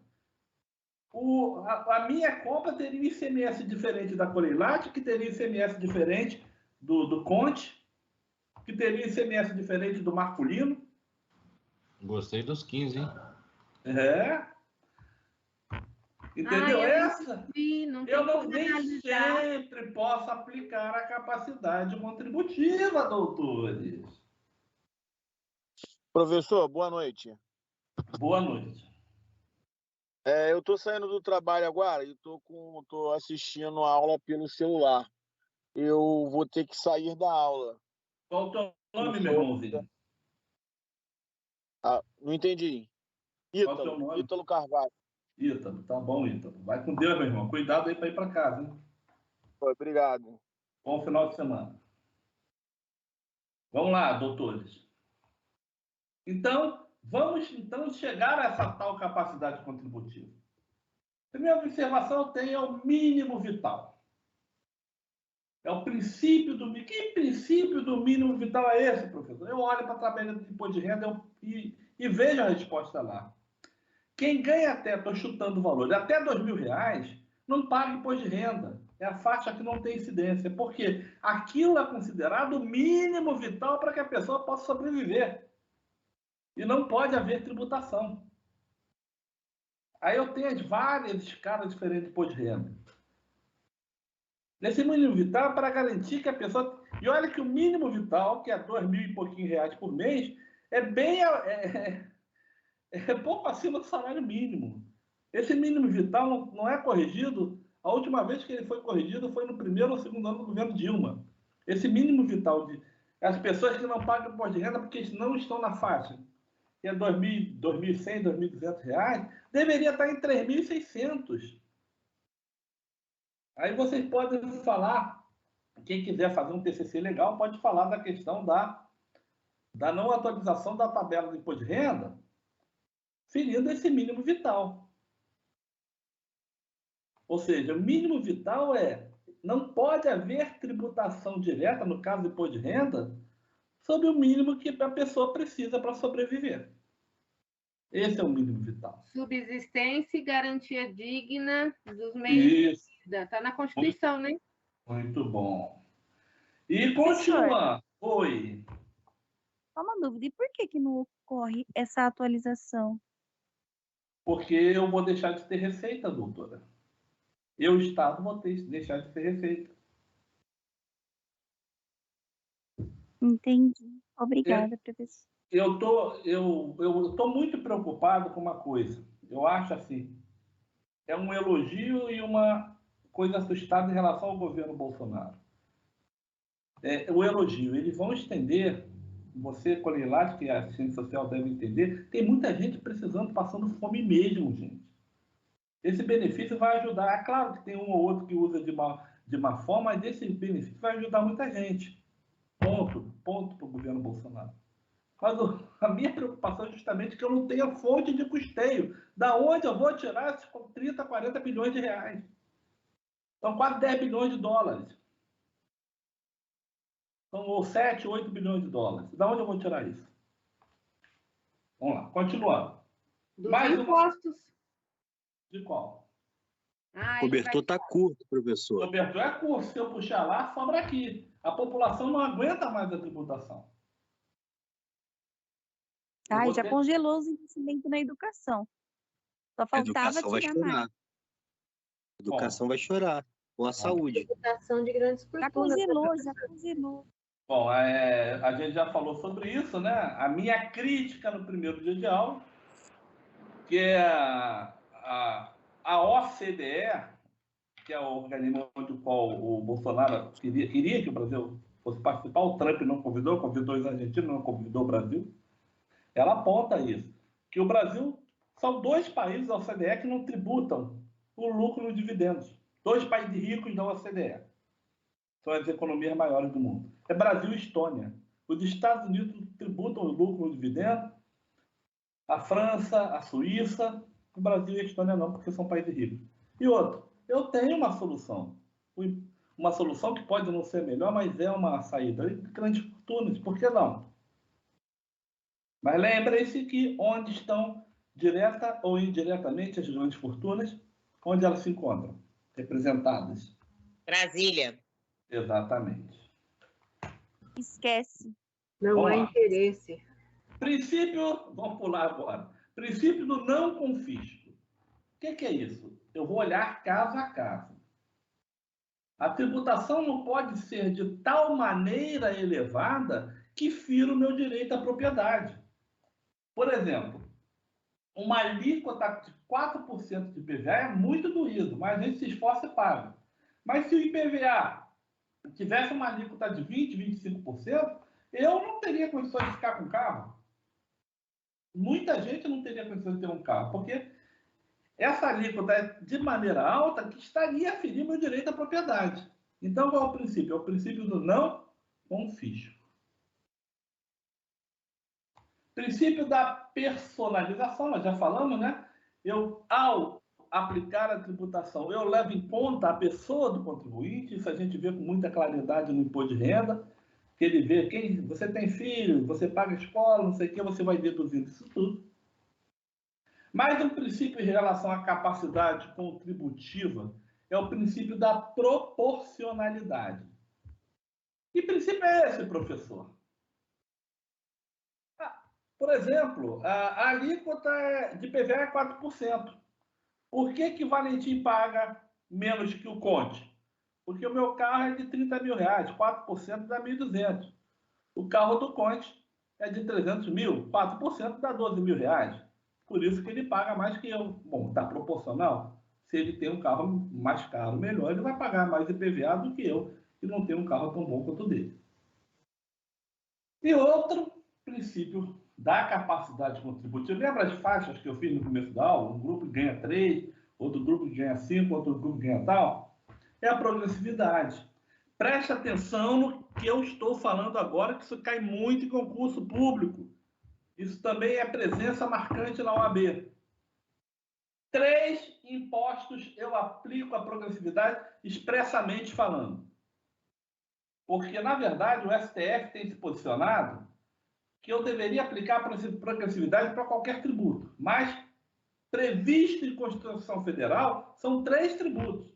A minha compra teria ICMS diferente da Colelate, que teria ICMS diferente do Conte, que teria ICMS diferente do Marculino. Gostei dos 15, hein? Entendeu? Eu não nem sempre posso aplicar a capacidade contributiva, doutores. Professor, boa noite. Boa noite. Eu estou saindo do trabalho agora e estou assistindo a aula pelo celular. Eu vou ter que sair da aula. Qual o teu nome, meu irmãozinho? Não entendi. Ítalo Carvalho. Ítalo, tá bom, Ítalo. Vai com Deus, meu irmão. Cuidado aí para ir para casa, hein? Obrigado. Bom final de semana. Vamos lá, doutores. Então, vamos chegar a essa tal capacidade contributiva. Primeira observação é o mínimo vital. É o princípio do mínimo. Que princípio do mínimo vital é esse, professor? Eu olho para a tabela de imposto de renda e vejo a resposta lá. Quem ganha estou chutando o valor, até R$2.000, não paga imposto de renda. É a faixa que não tem incidência. Porque aquilo é considerado o mínimo vital para que a pessoa possa sobreviver. E não pode haver tributação. Aí eu tenho as várias escalas diferentes de imposto de renda. Nesse mínimo vital é para garantir que a pessoa... E olha que o mínimo vital, que é R$2.000 e pouquinho por mês, é pouco acima do salário mínimo. Esse mínimo vital não é corrigido. A última vez que ele foi corrigido foi no primeiro ou segundo ano do governo Dilma. Esse mínimo vital as pessoas que não pagam imposto de renda porque não estão na faixa, que é R$2.100, R$2.200, deveria estar em R$3.600. Aí vocês podem falar, quem quiser fazer um TCC legal, pode falar da questão da não atualização da tabela de imposto de renda, ferindo esse mínimo vital. Ou seja, o mínimo vital não pode haver tributação direta, no caso do imposto de renda, sobre o mínimo que a pessoa precisa para sobreviver. Esse é o mínimo vital. Subsistência e garantia digna dos meios de vida. Está na Constituição, né? Muito bom. E continua. Oi. Só uma dúvida, e por que não ocorre essa atualização? Porque eu vou deixar de ter receita, doutora. Eu, Estado, vou deixar de ter receita. Entendi. Obrigada, professor. Eu tô muito preocupado com uma coisa. Eu acho assim, é um elogio e uma coisa assustada em relação ao governo Bolsonaro. O elogio, eles vão estender, você, Colilate, que a assistente social deve entender, tem muita gente precisando, passando fome mesmo, gente. Esse benefício vai ajudar. É claro que tem um ou outro que usa de má forma, mas esse benefício vai ajudar muita gente. Ponto para o governo Bolsonaro. Mas a minha preocupação é justamente que eu não tenha fonte de custeio. Da onde eu vou tirar esses 30, 40 bilhões de reais? São quase 10 bilhões de dólares. São 7, 8 bilhões de dólares. Da onde eu vou tirar isso? Vamos lá, continuando. Dos impostos. De qual? O cobertor está curto, professor. O cobertor é curto. Se eu puxar lá, sobra aqui. A população não aguenta mais a tributação. Já congelou os investimentos na educação. Só faltava tirar mais. A educação vai chorar. Ou a saúde. Educação de grandes fortunas. Já congelou. Bom, a gente já falou sobre isso, né? A minha crítica no primeiro dia de aula, que é a OCDE, que é o organismo onde o Bolsonaro queria que o Brasil fosse participar, o Trump não convidou os argentinos, não convidou o Brasil. Ela aponta isso, que o Brasil são 2 países da OCDE que não tributam o lucro nos dividendos. 2 países ricos da OCDE. São as economias maiores do mundo. É Brasil e Estônia. Os Estados Unidos tributam o lucro no dividendo, a França, a Suíça, o Brasil e a Estônia não, porque são países ricos. E outro, eu tenho uma solução. Uma solução que pode não ser melhor, mas é uma saída. Grandes fortunas, por que não? Mas lembrem-se que onde estão, direta ou indiretamente, as grandes fortunas, onde elas se encontram? Representadas. Brasília. Exatamente. Esquece. Não há interesse. Princípio, vamos pular agora. Princípio do não confisco. O que é isso? Eu vou olhar caso a caso. A tributação não pode ser de tal maneira elevada que fira o meu direito à propriedade. Por exemplo, uma alíquota de 4% de IPVA é muito doído, mas a gente se esforça e paga. Mas se o IPVA tivesse uma alíquota de 20%, 25%, eu não teria condições de ficar com carro. Muita gente não teria condições de ter um carro, porque essa alíquota é de maneira alta que estaria a ferir meu direito à propriedade. Então, qual é o princípio? É o princípio do não confisco. Princípio da personalização, nós já falamos, né? Ao aplicar a tributação, eu levo em conta a pessoa do contribuinte, isso a gente vê com muita claridade no imposto de renda, que ele vê quem você tem filho, você paga escola, não sei o que, você vai deduzindo isso tudo. Mais um princípio em relação à capacidade contributiva é o princípio da proporcionalidade. Que princípio é esse, professor? Por exemplo, a alíquota de IPVA é 4%. Por que Valentim paga menos que o Conte? Porque o meu carro é de 30 mil reais, 4% dá 1.200. O carro do Conte é de 300 mil, 4% dá 12 mil reais. Por isso que ele paga mais que eu. Bom, está proporcional. Se ele tem um carro mais caro, melhor, ele vai pagar mais IPVA do que eu, que não tenho um carro tão bom quanto o dele. E outro princípio da capacidade contributiva. Lembra as faixas que eu fiz no começo da aula? Um grupo ganha 3, outro grupo ganha 5, outro grupo ganha tal. É a progressividade. Preste atenção no que eu estou falando agora, que isso cai muito em concurso público. Isso também é presença marcante na OAB. 3 impostos eu aplico a progressividade expressamente falando. Porque, na verdade, o STF tem se posicionado que eu deveria aplicar a progressividade para qualquer tributo. Mas, previsto em Constituição Federal, são 3 tributos.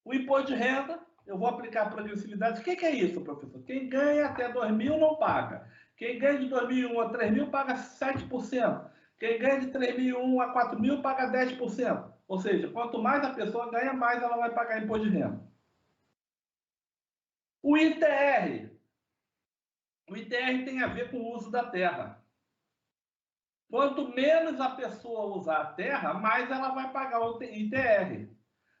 O imposto de renda, eu vou aplicar a progressividade. O que é isso, professor? Quem ganha até 2.000 não paga. Quem ganha de 2.001 a 3.000 paga 7%. Quem ganha de 3.001 a 4.000 paga 10%. Ou seja, quanto mais a pessoa ganha, mais ela vai pagar imposto de renda. O ITR. O ITR tem a ver com o uso da terra. Quanto menos a pessoa usar a terra, mais ela vai pagar o ITR.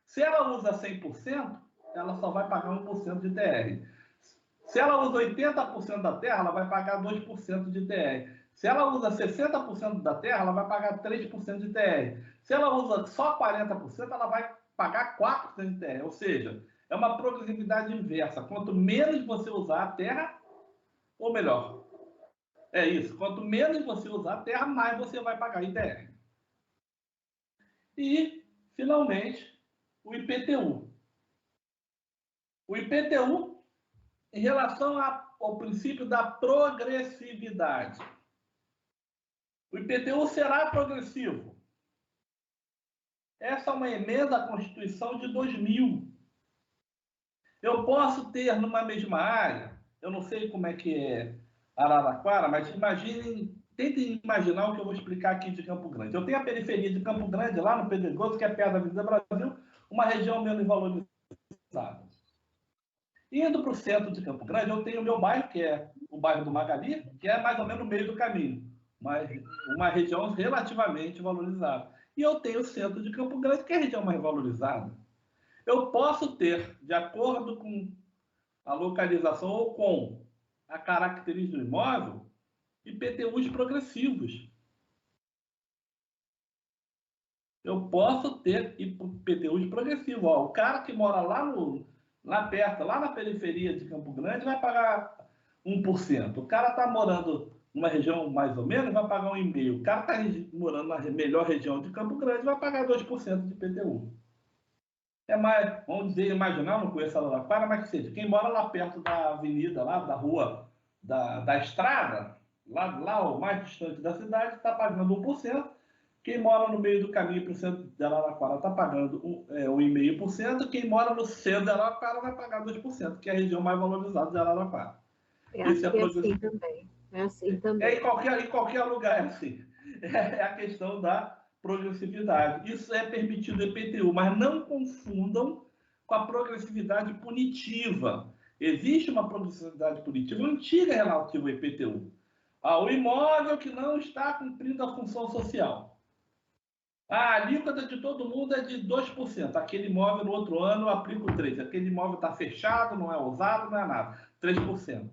Se ela usa 100%, ela só vai pagar 1% de ITR. Se ela usa 80% da terra, ela vai pagar 2% de ITR. Se ela usa 60% da terra, ela vai pagar 3% de ITR. Se ela usa só 40%, ela vai pagar 4% de ITR. Ou seja, é uma progressividade inversa. Quanto menos você usar a terra, ou melhor, é isso. Quanto menos você usar a terra, mais você vai pagar ITR. E, finalmente, o IPTU. O IPTU, em relação ao princípio da progressividade. O IPTU será progressivo. Essa é uma emenda à Constituição de 2000. Eu posso ter numa mesma área, eu não sei como é que é Araraquara, mas tentem imaginar o que eu vou explicar aqui de Campo Grande. Eu tenho a periferia de Campo Grande, lá no Pedregoso, que é perto da Avenida Brasil, uma região menos valorizada. Indo para o centro de Campo Grande, eu tenho o meu bairro, que é o bairro do Magali, que é mais ou menos no meio do caminho, mas uma região relativamente valorizada. E eu tenho o centro de Campo Grande, que é a região mais valorizada. Eu posso ter, de acordo com a localização ou com a característica do imóvel, IPTUs progressivos. Eu posso ter IPTUs progressivos. Ó, o cara que mora lá perto, lá na periferia de Campo Grande, vai pagar 1%. O cara está morando numa região mais ou menos, vai pagar 1,5%. O cara está morando na melhor região de Campo Grande, vai pagar 2% de IPTU. É mais, vamos dizer, imaginar, não conheço a Araraquara, mas que seja, quem mora lá perto da avenida, lá da rua, da estrada, lá o mais distante da cidade, está pagando 1%. Quem mora no meio do caminho para o centro de Araraquara está pagando 1,5%. Quem mora no centro de Araraquara vai pagar 2%, que é a região mais valorizada de Araraquara. Assim também. É assim também. Em qualquer lugar é assim. É a questão da progressividade. Isso é permitido no IPTU, mas não confundam com a progressividade punitiva. Existe uma progressividade punitiva antiga relativa ao IPTU. O imóvel que não está cumprindo a função social. A alíquota de todo mundo é de 2%. Aquele imóvel no outro ano eu aplico 3%. Aquele imóvel está fechado, não é usado, não é nada. 3%.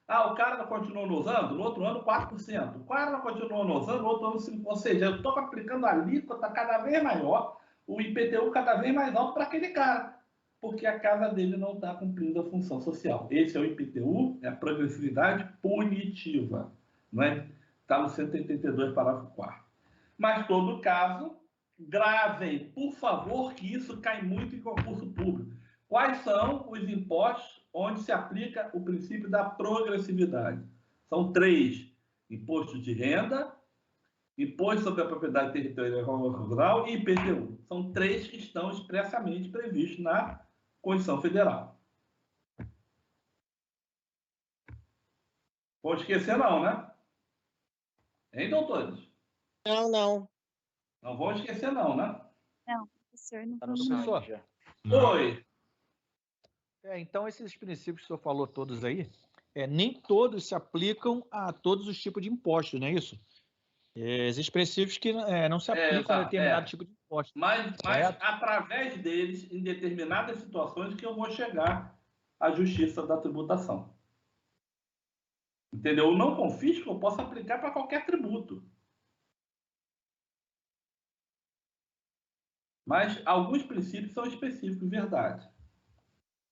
O cara não continuou usando? No outro ano, 4%. O cara não continuou usando? No outro ano, 5%. Ou seja, eu estou aplicando a alíquota cada vez maior, o IPTU cada vez mais alto para aquele cara, porque a casa dele não está cumprindo a função social. Esse é o IPTU, é a progressividade punitiva. Não é? Está no 182, parágrafo 4º. Mas, todo caso, gravem, por favor, que isso cai muito em concurso público. Quais são os impostos onde se aplica o princípio da progressividade? São 3. Imposto de renda, Imposto sobre a Propriedade Territorial Rural e IPTU. São 3 que estão expressamente previstos na Constituição Federal. Vou esquecer não, né? Hein, doutores? Não. Não vão esquecer não, né? Não, professor, não Tá no vamos não. slide já. Oi. Então, esses princípios que o senhor falou todos aí, nem todos se aplicam a todos os tipos de impostos, não é isso? Existem princípios que não se aplicam a determinado tipo de imposto. Mas através deles, em determinadas situações, que eu vou chegar à justiça da tributação. Entendeu? O não confisco eu posso aplicar para qualquer tributo. Mas alguns princípios são específicos, verdade.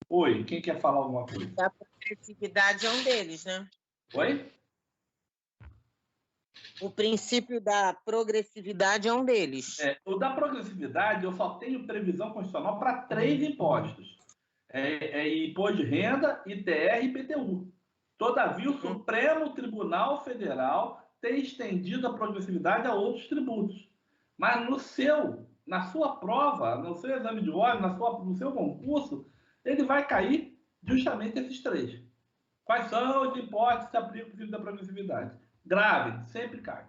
Oi, quem quer falar alguma coisa? A progressividade é um deles, né? Oi? O princípio da progressividade é um deles. O da progressividade, eu só tenho previsão constitucional para 3 impostos. É imposto de renda, ITR e IPTU. Todavia, o Supremo Tribunal Federal tem estendido a progressividade a outros tributos. Mas na sua prova, no seu exame de ordem, no seu concurso, ele vai cair justamente esses 3. Quais são os impostos que se aplicam no princípio da progressividade? Grave, sempre cai.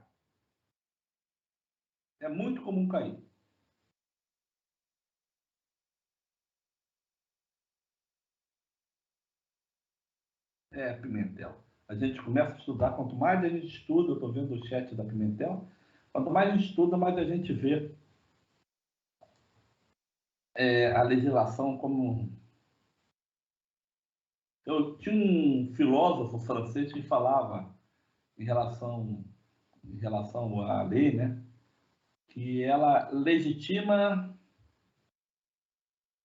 É muito comum cair. Pimentel. A gente começa a estudar, quanto mais a gente estuda, eu estou vendo o chat da Pimentel, quanto mais a gente estuda, mais a gente vê a legislação como... Eu tinha um filósofo francês que falava em relação à lei, né, que ela legitima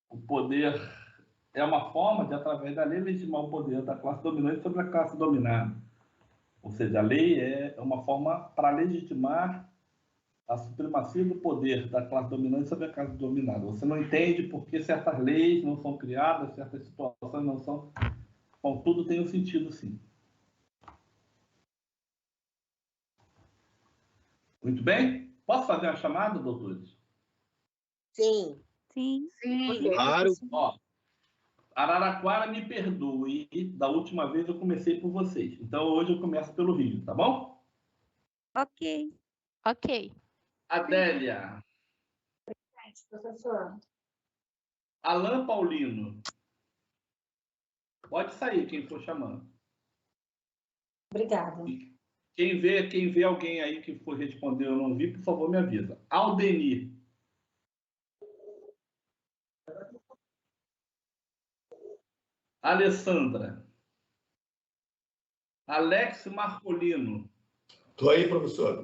o poder, é uma forma de, através da lei, legitimar o poder da classe dominante sobre a classe dominada. Ou seja, a lei é uma forma para legitimar a supremacia do poder da classe dominante sobre a classe dominada. Você não entende por que certas leis não são criadas, certas situações não são... Bom, tudo tem um sentido, sim. Muito bem? Posso fazer a chamada, doutores? Sim. Sim. Claro. Ó, Araraquara, me perdoe, da última vez eu comecei por vocês. Então, hoje eu começo pelo Rio, tá bom? Ok. Ok. Adélia. Professor. Alain Paulino. Pode sair, quem for chamando. Obrigada. Quem vê alguém aí que for responder eu não vi, por favor, me avisa. Aldenir. Alessandra. Alex Marcolino. Estou aí, professor.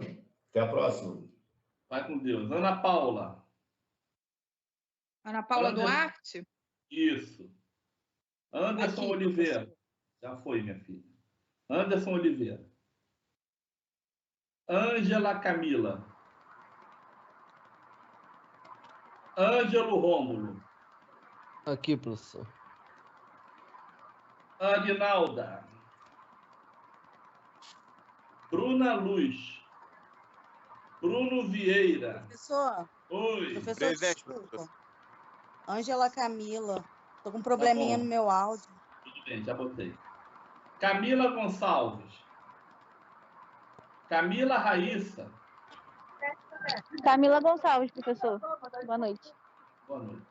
Até a próxima. Vai com Deus. Ana Paula. Ana Paula Duarte? Isso. Anderson Aqui, Oliveira. professor. Já foi, minha filha. Anderson Oliveira. Ângela Camila. Ângelo Rômulo. Aqui, professor. Aguinalda. Bruna Luz. Bruno Vieira. Professor. Oi. Professor, Presente, desculpa. professor. Ângela Camila. Tô com um probleminha bom. no meu áudio. Tudo bem, já botei. Camila Gonçalves. Camila Raíssa. Camila Gonçalves, professor. Boa noite. Boa noite.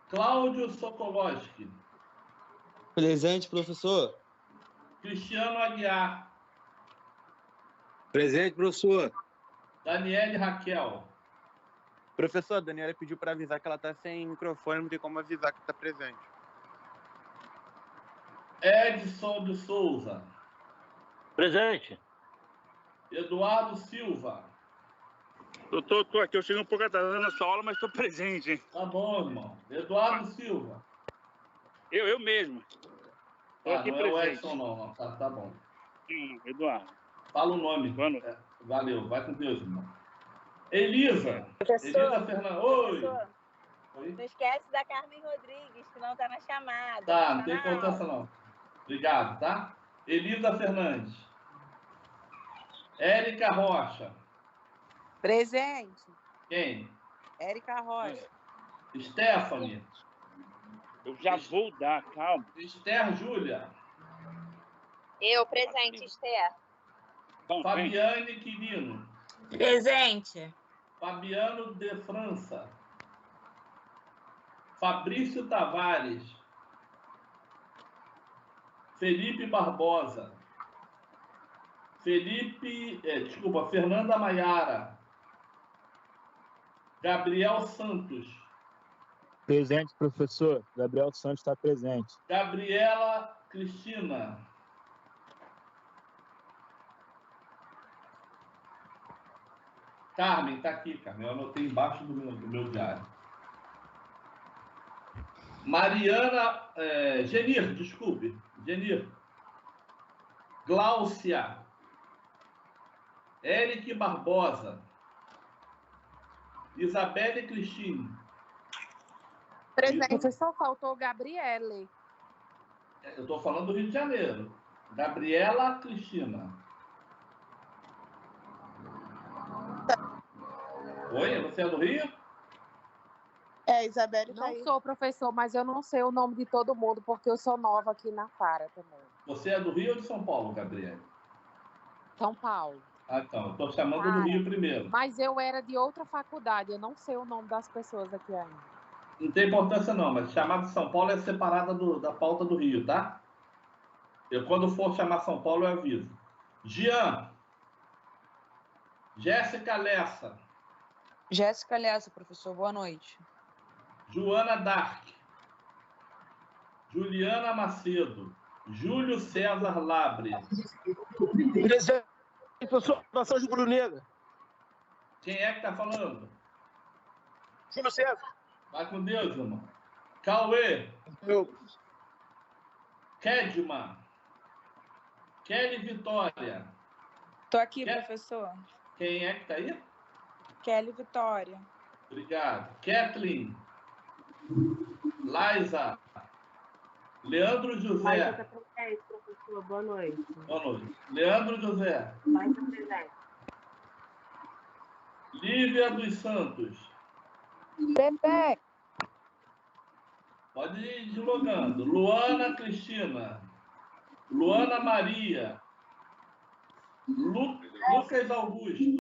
Cláudio Sokolowski. Presente, professor. Cristiano Aguiar. Presente, professor. Daniele Raquel. Professor, a Daniela pediu para avisar que ela está sem microfone, não tem como avisar que está presente. Edson de Souza. Presente. Eduardo Silva. Doutor, tô aqui. Eu cheguei um pouco atrasado nessa aula, mas estou presente, hein? Tá bom, irmão. Eduardo Silva. Eu mesmo. Estou aqui não é o presente. Edson, não. Tá bom. Eduardo. Fala o nome. Valeu. Vai com Deus, irmão. Elisa. Professor. Elisa Fernandes. Oi. Professor, Oi. não esquece da Carmen Rodrigues, que não está na chamada. Tá, não tem importância, não. Obrigado, tá? Elisa Fernandes. Érica Rocha. Presente. Quem? Érica Rocha. Stephanie. Eu já vou dar, calma. Esther Júlia. Eu, presente, Esther. Fabiane Quirino. Presente. Fabiano de França. Fabrício Tavares. Felipe Barbosa. Fernanda Maiara. Gabriel Santos. Presente, professor. Gabriel Santos está presente. Gabriela Cristina. Carmen, tá aqui, Carmen. Eu anotei embaixo do meu diário. Mariana... Genir, desculpe. Genir. Gláucia. Eric Barbosa. Isabelle Cristine. Professor, faltou Gabriele. Eu estou falando do Rio de Janeiro. Gabriela Cristina. Oi, você é do Rio? Isabelle tá Não aí. sou professor, mas eu não sei o nome de todo mundo, porque eu sou nova aqui na FARA também. Você é do Rio ou de São Paulo, Gabriela? São Paulo. Ah, então. Estou chamando do Rio primeiro. Mas eu era de outra faculdade, eu não sei o nome das pessoas aqui ainda. Não tem importância não, mas chamar de São Paulo é separada da pauta do Rio, tá? Eu, quando for chamar São Paulo, eu aviso. Jean. Jéssica Lessa. Jéssica Lessa, professor, boa noite. Joana Dark. Juliana Macedo. Júlio César Labre. Presente, professor, Nação Rubro-Negra. Quem é que tá falando? Júlio César. Vai com Deus, irmão. Cauê. Eu. Kedman. Kelly Vitória. Tô aqui, professor. Quem é que tá aí? Kelly Vitória. Obrigado. Kathleen. Liza. Leandro José. Liza tá presente, professor. Boa noite. Boa noite. Leandro José. Liza presente. Lívia dos Santos. Presente. Pode ir deslogando. Luana Cristina. Luana Maria. Lucas Augusto.